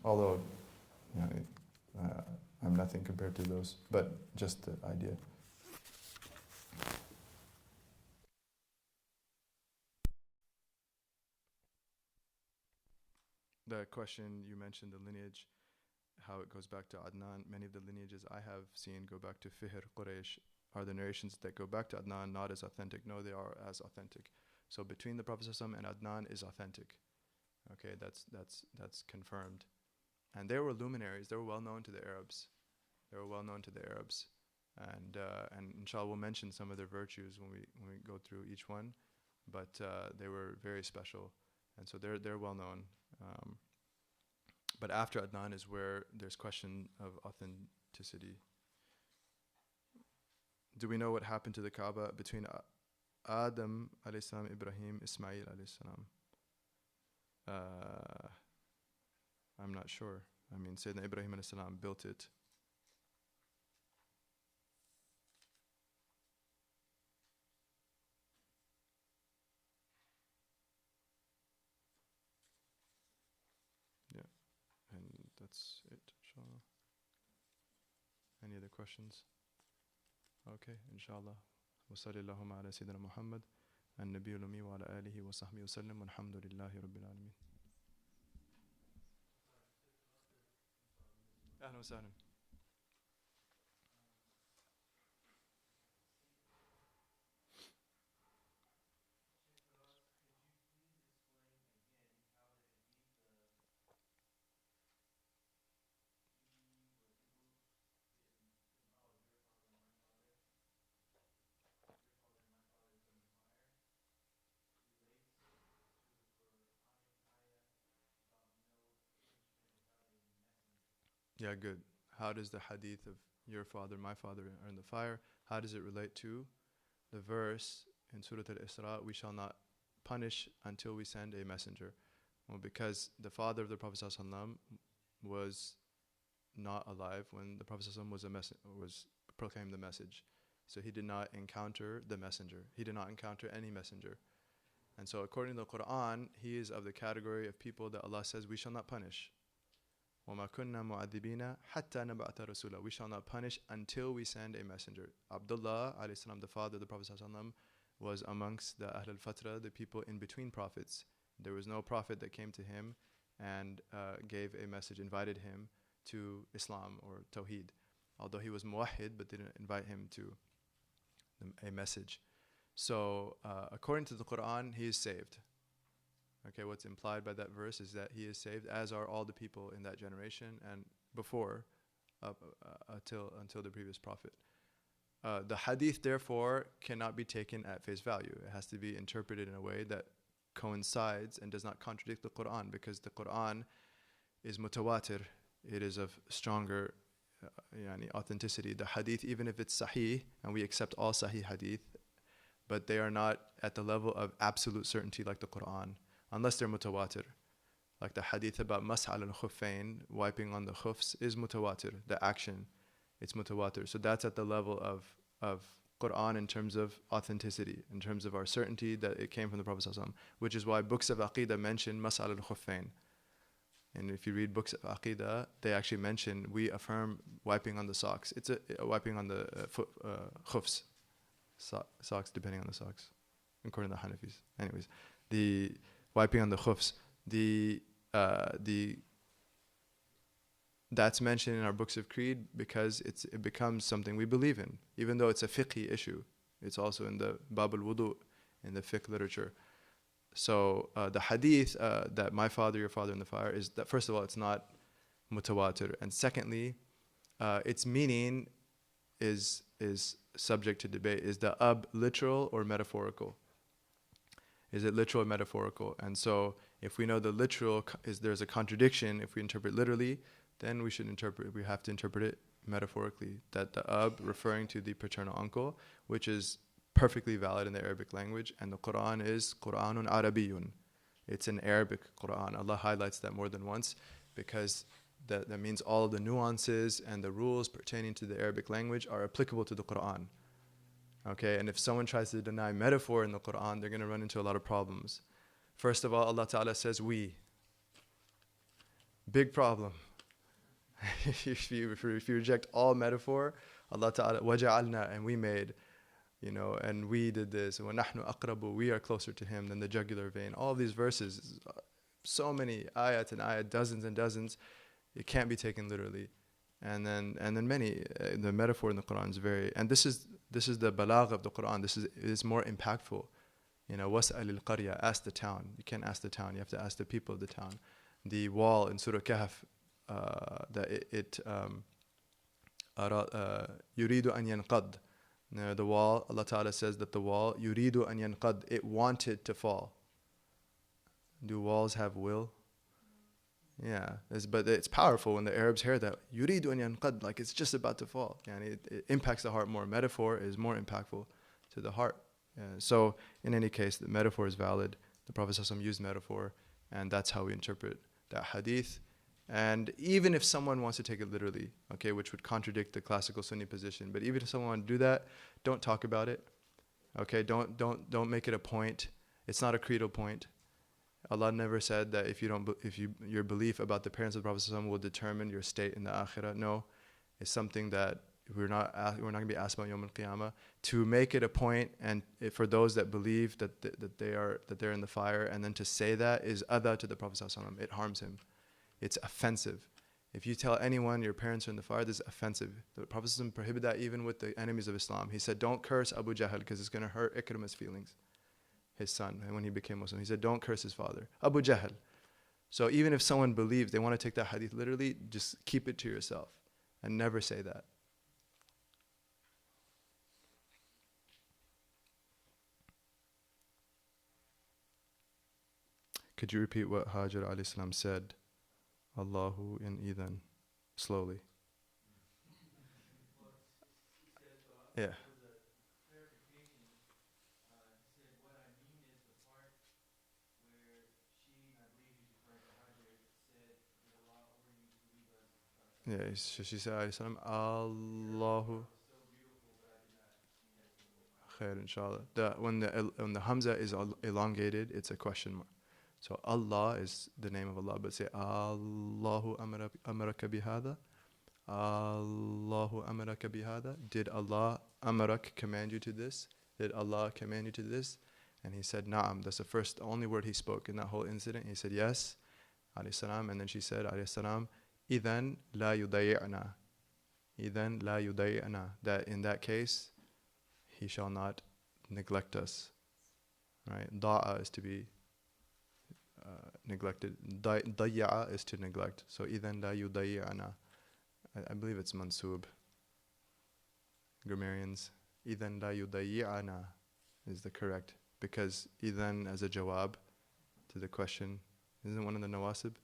Although, I'm nothing compared to those, but just the idea. The question you mentioned, the lineage, how it goes back to Adnan. Many of the lineages I have seen go back to Fihir, Quraish. Are the narrations that go back to Adnan not as authentic? No, they are as authentic. So between the Prophet ﷺ and Adnan is authentic. Okay, that's confirmed. And they were luminaries. They were well known to the Arabs. And inshallah we'll mention some of their virtues when we go through each one. But they were very special, and so they're well known. But after Adnan is where there's question of authenticity. Do we know what happened to the Kaaba between Adam alayhi salam, Ibrahim, Ismail alayhi salam? I'm not sure. I mean, Sayyidina Ibrahim alayhi salam built it. that's it, inshallah. Any other questions? Okay, inshallah. وصلى اللهم على سيدنا محمد النبي الأمي وعلى آله وصحبه وسلم والحمد لله رب العالمين. أهلا وسهلا. Yeah, good. How does the hadith of your father, my father are in the fire, how does it relate to the verse in Surah Al-Isra, we shall not punish until we send a messenger? Well, because the father of the Prophet ﷺ was not alive when the Prophet ﷺ was proclaimed the message. So he did not encounter the messenger. He did not encounter any messenger. And so according to the Quran, he is of the category of people that Allah says we shall not punish. وَمَا كُنَّا مُعَذِّبِينَ حَتَّى نَبْعَثَ رَسُولًا. We shall not punish until we send a messenger. Abdullah alayhi salam, the father of the Prophet ﷺ, was amongst the Ahl al-Fatra, the people in between prophets. There was no prophet that came to him and gave a message, invited him to Islam or Tawheed. Although he was muwahhid, but didn't invite him to a message. So according to the Quran, he is saved. Okay, what's implied by that verse is that he is saved, as are all the people in that generation and before, until the previous prophet. The hadith, therefore, cannot be taken at face value. It has to be interpreted in a way that coincides and does not contradict the Quran, because the Quran is mutawatir. It is of stronger authenticity. The hadith, even if it's sahih, and we accept all sahih hadith, but they are not at the level of absolute certainty like the Quran, unless they're mutawatir. Like the hadith about mas'al al-khuffain, wiping on the khufs, is mutawatir. The action, it's mutawatir. So that's at the level of Quran in terms of authenticity, in terms of our certainty that it came from the Prophet ﷺ, which is why books of Aqidah mention mas'al al-khuffain. And if you read books of Aqidah, they actually mention, we affirm wiping on the socks. It's a wiping on the khufs, socks, depending on the socks, according to the Hanafis. Anyways, the wiping on the khufs, that's mentioned in our books of creed because it becomes something we believe in, even though it's a fiqhi issue. It's also in the Bab al-Wudu, in the fiqh literature. So the hadith that my father, your father in the fire, is that, first of all, it's not mutawatir, and secondly, its meaning is subject to debate. Is the ab literal or metaphorical? Is it literal or metaphorical? And so if we know the literal there's a contradiction, if we interpret literally, then we have to interpret it metaphorically. That the ab referring to the paternal uncle, which is perfectly valid in the Arabic language, and the Quran is Quranun Arabiyyun. It's an Arabic Quran. Allah highlights that more than once because that means all of the nuances and the rules pertaining to the Arabic language are applicable to the Quran. Okay, and if someone tries to deny metaphor in the Quran, they're going to run into a lot of problems. First of all, Allah Ta'ala says we. Big problem. if you reject all metaphor, Allah Ta'ala, وَجَعَلْنَا, and we made, and we did this, وَنَحْنُ أَقْرَبُ, we are closer to him than the jugular vein. All of these verses, so many ayat and ayat, dozens and dozens, it can't be taken literally. And then many, the metaphor in the Quran is very, and this is the balagh of the Quran. This is more impactful. وَاسْأَلِ الْقَرْيَةِ, ask the town. You can't ask the town, you have to ask the people of the town. The wall in Surah Kahf, that يُرِيدُ أَن يَنْقَضْ. The wall, Allah Ta'ala says that the wall, يُرِيدُ أَن يَنْقَضْ, it wanted to fall. Do walls have will? Yeah, but it's powerful when the Arabs hear that, يُرِيدُ أَن يَنْقَضْ, like it's just about to fall. It impacts the heart more. Metaphor is more impactful to the heart. So in any case, the metaphor is valid. The Prophet ﷺ used metaphor, and that's how we interpret that hadith. And even if someone wants to take it literally, okay, which would contradict the classical Sunni position, but even if someone wants to do that, don't talk about it. Okay, don't make it a point. It's not a creedal point. Allah never said that your belief about the parents of the Prophet ﷺ will determine your state in the akhirah. No, it's something that we're not going to be asked about Yawm al-Qiyamah. To make it a point, and for those that believe that they're in the fire, and then to say that is adha to the Prophet ﷺ. It harms him. It's offensive. If you tell anyone your parents are in the fire, this is offensive. The Prophet ﷺ prohibited that even with the enemies of Islam. He said, don't curse Abu Jahl because it's going to hurt Ikrimah's feelings, his son, and when he became Muslim. He said, don't curse his father, Abu Jahl. So even if someone believes, they want to take that hadith literally, just keep it to yourself and never say that. Could you repeat what Hajar alayhi salam said? Allahu in Idhan, slowly. Yeah. Yeah, so she said, alayhi salam, Allahu. Khair, inshallah. When the Hamza is elongated, it's a question mark. So Allah is the name of Allah, but say Allahu amaraka bihada. Allahu amaraka bihada. Did Allah amarak command you to this? Did Allah command you to this? And he said, Na'am. That's the only word he spoke in that whole incident. He said, yes, alayhi salam. And then she said, alayhi salam, Idhan la yudayi'na. Idhan la yudayi'na. That in that case, he shall not neglect us. Right? Da'a is to be neglected. Dayya'a is to neglect. So idhan la yudayi'na. I believe it's mansub. Grammarians. Idhan la yudayi'na is the correct. Because idhan as a jawab to the question. Isn't one of the nawasib?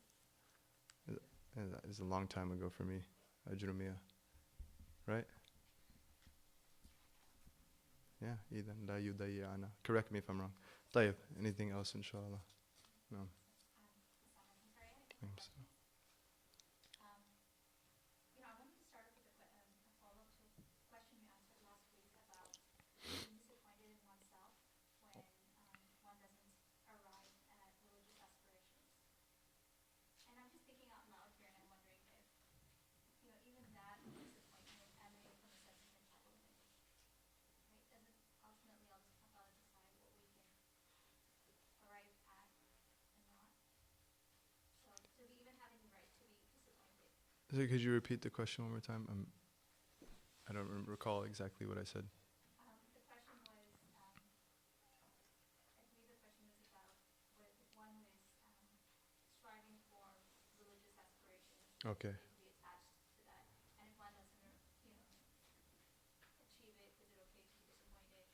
It's a long time ago for me. Ajrumiyah. Right? Yeah, idhan la yudayi'na. Correct me if I'm wrong. Tayyib, anything else inshallah? No. Thanks. I wanted to start with a follow-up to a question you answered last week about being disappointed in oneself when one doesn't arrive at religious aspirations. And I'm just thinking out loud here, and I'm wondering if, even that disappointment emanating from a sense of entitlement, right? Doesn't ultimately Allah decide what we can arrive at and not? So we even having the right to be disappointed. So could you repeat the question one more time? I don't recall exactly what I said. The question was, I believe the question was about if one was striving for religious aspirations, Okay. to be attached to that, and if one doesn't, achieve it, is it okay to be disappointed?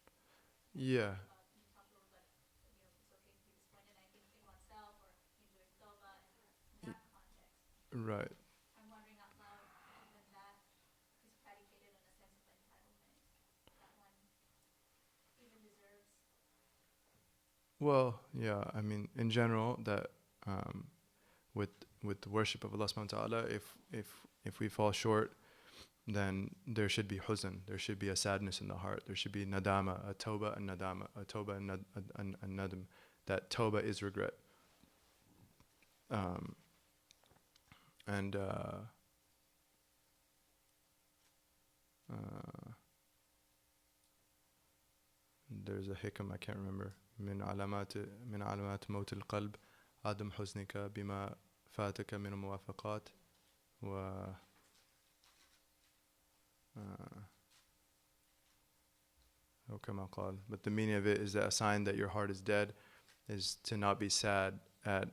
Yeah. You talked a little bit, it's okay to be disappointed, I think, in oneself or in doing tawbah and in that context. Right. I'm wondering out loud, even that is predicated on a sense of entitlement, that one even deserves. Well, yeah, I mean, in general, that with the worship of Allah subhanahu wa ta'ala, if we fall short, then there should be huzn, there should be a sadness in the heart, there should be nadama, a tawbah and nadama, a tawbah and nadam. That tawbah is regret. There's a hikam, I can't remember. من علامات موت القلب عدم حزنك بما فاتك من الموافقات و أو كما قال. But the meaning of it is that a sign that your heart is dead is to not be sad at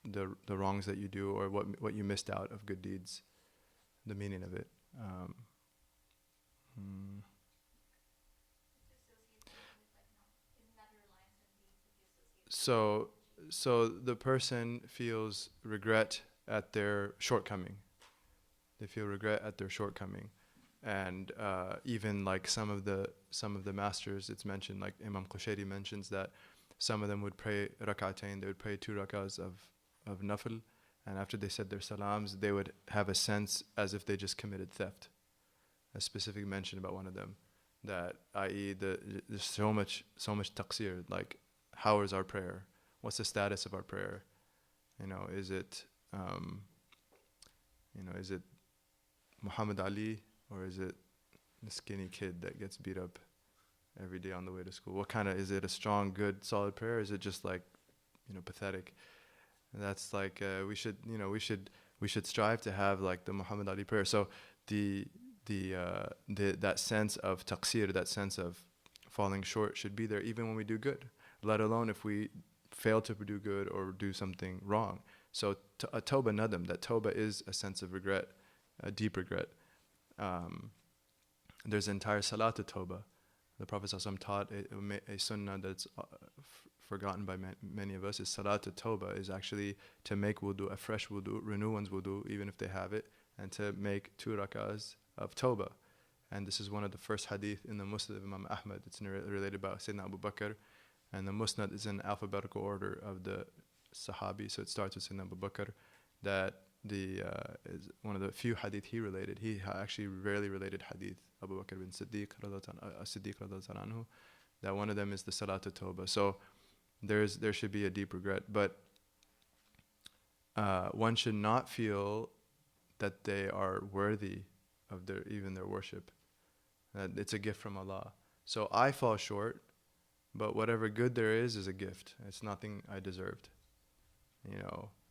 the wrongs that you do or what you missed out of good deeds. The meaning of it. So the person feels regret at their shortcoming. They feel regret at their shortcoming, and even like some of the masters, it's mentioned, like Imam Qushayri mentions that some of them would pray rak'atayn, they would pray 2 rak'ahs of nafil, and after they said their salams, they would have a sense as if they just committed theft. A specific mention about one of them, that i.e. there's so much taqsir, like how is our prayer? What's the status of our prayer? Is it is it Muhammad Ali, or is it the skinny kid that gets beat up every day on the way to school? What kind of, is it a strong, good, solid prayer? Or is it just like, pathetic? And that's like we should strive to have like the Muhammad Ali prayer. So that sense of taqsir, that sense of falling short, should be there even when we do good, let alone if we fail to do good or do something wrong. So a tawbah nadam, that tawbah is a sense of regret, a deep regret. There's an entire salat tawbah. The Prophet ﷺ taught a sunnah that's forgotten by many of us, is salat tawbah, is actually to make wudu, a fresh wudu, renew one's wudu even if they have it, and to make 2 rak'ahs of tawbah. And this is one of the first hadith in the Musnad of Imam Ahmad. It's related about Sayyidina Abu Bakr, and the Musnad is in alphabetical order of the Sahabi, so it starts with Sayyidina Abu Bakr. That is one of the few hadith he related. He actually rarely related hadith, Abu Bakr bin Siddiq radhiyallahu anhu, that one of them is the Salat Tawbah. So there should be a deep regret, but one should not feel that they are worthy of even their worship. It's a gift from Allah. So I fall short, but whatever good there is a gift. It's nothing I deserved.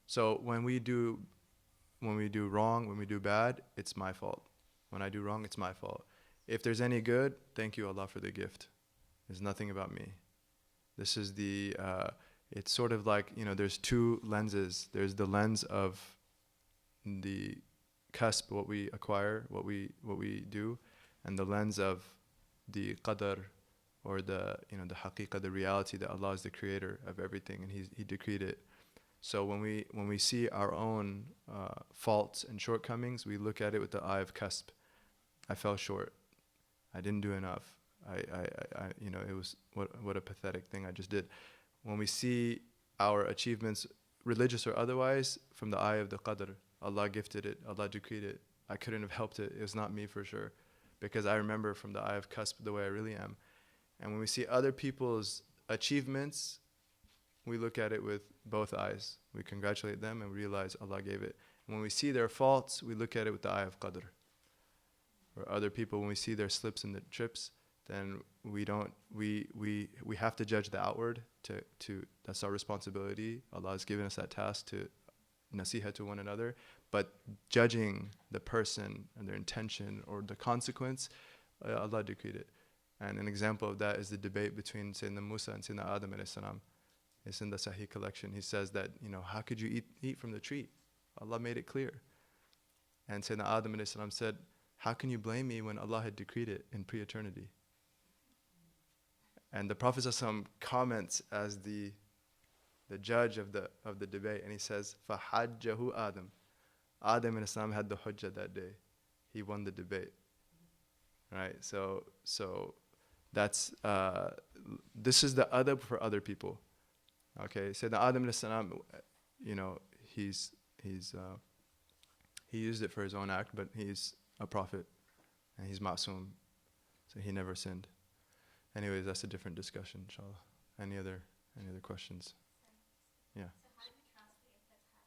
So when we do wrong, when we do bad, it's my fault. When I do wrong, it's my fault. If there's any good, thank you Allah for the gift. There's nothing about me. This is it's sort of like, there's two lenses. There's the lens of the kasb, what we acquire, what we do, and the lens of the qadar, or the haqiqah, the reality that Allah is the creator of everything and He decreed it. So when we see our own faults and shortcomings, we look at it with the eye of kasb. I fell short. I didn't do enough. It was what a pathetic thing I just did. When we see our achievements, religious or otherwise, from the eye of the qadr, Allah gifted it, Allah decreed it. I couldn't have helped it. It was not me for sure, because I remember from the eye of kasb the way I really am. And when we see other people's achievements, we look at it with both eyes. We congratulate them and realize Allah gave it. And when we see their faults, we look at it with the eye of qadr. Or other people, when we see their slips and the trips, then we have to judge the outward. That's our responsibility. Allah has given us that task to nasiha to one another. But judging the person and their intention or the consequence, Allah decreed it. And an example of that is the debate between Sayyidina Musa and Sayyidina Adam alayhi salam. It's in the Sahih collection. He says that, how could you eat from the tree? Allah made it clear. And Sayyidina Adam alayhi salam said, how can you blame me when Allah had decreed it in pre-eternity? And the Prophet ﷺ comments as the judge of the debate, and he says, فَحَجَّهُ Adam. Adam alayhi salam had the hujjah that day. He won the debate. Right? So that's this is the adab for other people. Okay, so the Adam alayhi salam, he used it for his own act, but he's a prophet and he's ma'soom, so he never sinned. Anyways, that's a different discussion, inshallah. Any other questions? Yeah. So how do you translate attachment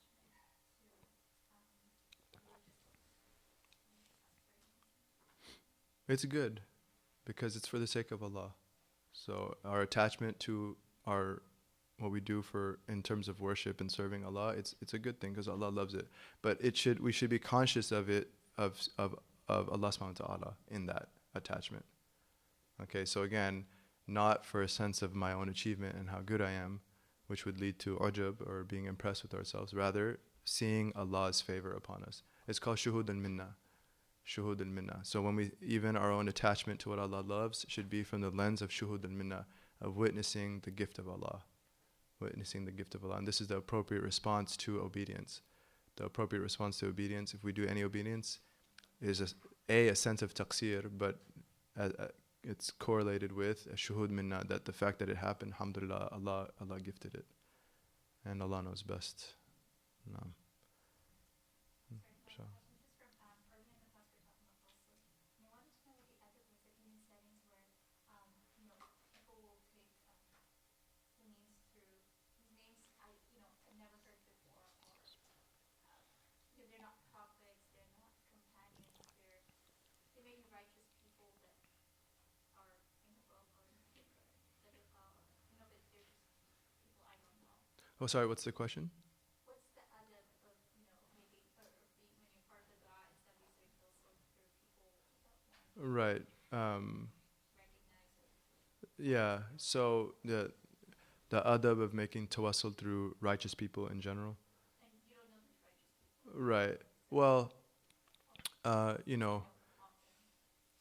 to religious aspirations? It's good, because it's for the sake of Allah. So our attachment to what we do in terms of worship and serving Allah, it's a good thing because Allah loves it. But we should be conscious of it, of Allah subhanahu wa ta'ala in that attachment. Okay, so again, not for a sense of my own achievement and how good I am, which would lead to ujub or being impressed with ourselves. Rather, seeing Allah's favor upon us. It's called shuhud al-minna. Shuhud al-minna. So when even our own attachment to what Allah loves should be from the lens of shuhud al-minna, of witnessing the gift of Allah. Witnessing the gift of Allah. And this is the appropriate response to obedience. The appropriate response to obedience, if we do any obedience, is a sense of taqsir, but it's correlated with a shuhud minna, that the fact that it happened, alhamdulillah, Allah gifted it. And Allah knows best. No. Sorry, my question is just from earlier in the class we were talking about falsehood. And I wanted to know what the adab was, like in settings where people will take the means Oh, sorry, what's the question? What's the adab of, making, or being, when you're part of the dua, instead of saying tawassul through people that one Right. recognize Yeah. So the adab of making tawassul through righteous people in general. and you don't know these righteous people. Right. Well,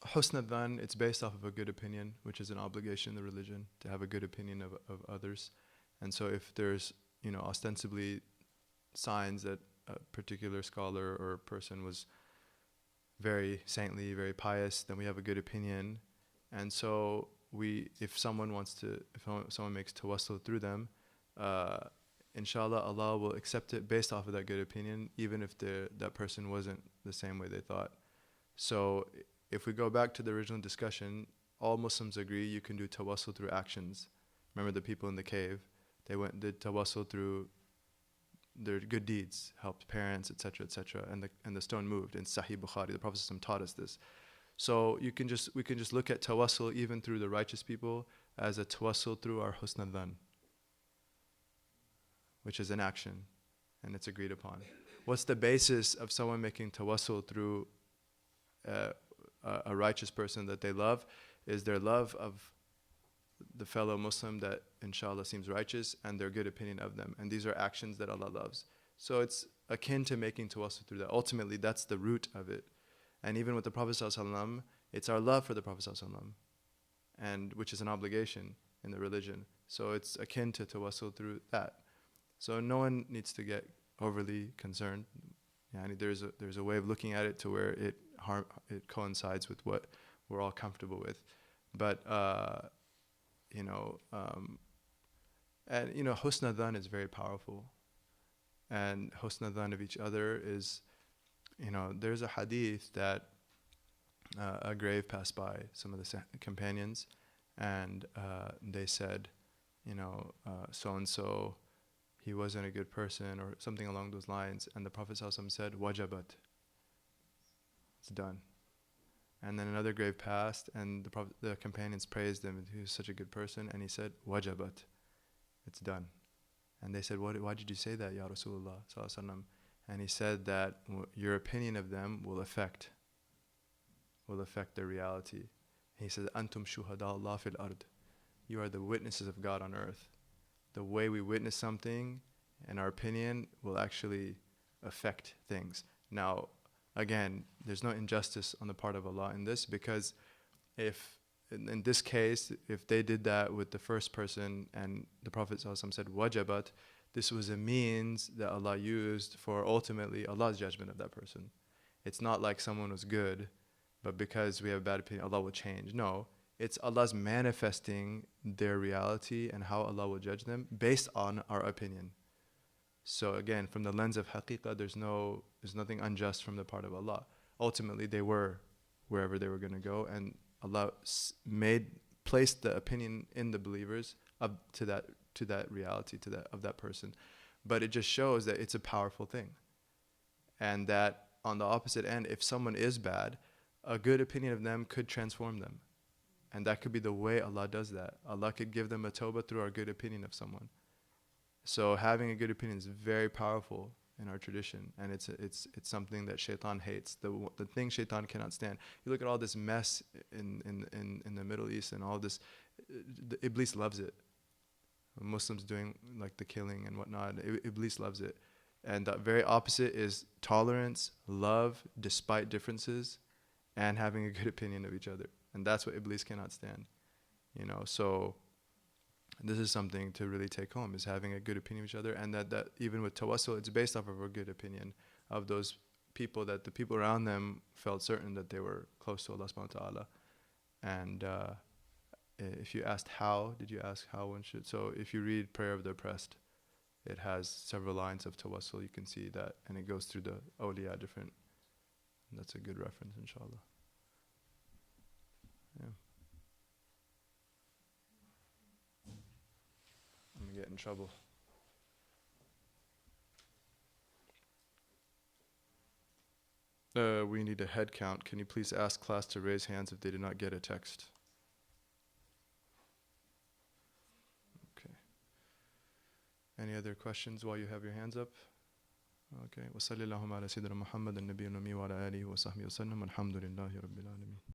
husn dhan, it's based off of a good opinion, which is an obligation in the religion to have a good opinion of others. And so if there's, ostensibly signs that a particular scholar or person was very saintly, very pious, then we have a good opinion. And so if someone makes tawassul through them, inshallah, Allah will accept it based off of that good opinion, even if that person wasn't the same way they thought. So if we go back to the original discussion, all Muslims agree you can do tawassul through actions. Remember the people in the cave? They did tawassul through their good deeds, helped parents, etc., etc., and the stone moved. In Sahih Bukhari, the Prophet ﷺ taught us this. So we can just look at tawassul even through the righteous people as a tawassul through our husn dhan, which is an action, and it's agreed upon. What's the basis of someone making tawassul through a righteous person that they love? Is their love of the fellow Muslim that inshallah seems righteous and their good opinion of them. And these are actions that Allah loves. So it's akin to making tawassul through that. Ultimately, that's the root of it. And even with the Prophet ﷺ, it's our love for the Prophet ﷺ, and which is an obligation in the religion. So it's akin to tawassul through that. So no one needs to get overly concerned. Yani there's a way of looking at it to where it coincides with what we're all comfortable with. But husn dhan is very powerful, and husn dhan of each other is, there's a hadith that a grave passed by some of the companions, and they said, so and so, he wasn't a good person, or something along those lines, and the Prophet ﷺ said, wajabat, it's done. And then another grave passed, and the companions praised him. He was such a good person, and he said, wajabat, it's done. And they said, why did you say that, Ya Rasulullah sallallahu alaihi wasallam? And he said that your opinion of them will affect their reality. He said, Antum shuhada Allah fil ard. You are the witnesses of God on earth. The way we witness something and our opinion will actually affect things. Now, again, there's no injustice on the part of Allah in this, because if, in this case, if they did that with the first person and the Prophet ﷺ said wajabat, this was a means that Allah used for ultimately Allah's judgment of that person. It's not like someone was good, but because we have a bad opinion, Allah will change. No, it's Allah's manifesting their reality and how Allah will judge them based on our opinion. So again, from the lens of haqiqah, there's nothing unjust from the part of Allah. Ultimately, they were wherever they were going to go, and Allah placed the opinion in the believers to that reality, of that person. But it just shows that it's a powerful thing, and that on the opposite end, if someone is bad, a good opinion of them could transform them, and that could be the way Allah does that. Allah could give them a tawbah through our good opinion of someone. So having a good opinion is very powerful in our tradition, and it's something that shaitan hates. The thing shaitan cannot stand. You look at all this mess in the Middle East and all this, Iblis loves it. Muslims doing like the killing and whatnot, Iblis loves it. And the very opposite is tolerance, love, despite differences, and having a good opinion of each other. And that's what Iblis cannot stand. So this is something to really take home, is having a good opinion of each other, and that even with tawassul, it's based off of a good opinion of those people, that the people around them felt certain that they were close to Allah subhanahu wa ta'ala. And if you asked did you ask how one should? So if you read Prayer of the Oppressed, it has several lines of tawassul. You can see that, and it goes through the awliya different. And that's a good reference, inshallah. Yeah. I'm going to get in trouble. We need a head count. Can you please ask class to raise hands if they did not get a text? Okay. Any other other questions while you have your hands up? Okay. وصلى اللهم على سيدنا محمد النبي الأمي وعلى آله وصحبه وسلم الحمد لله رب العالمين.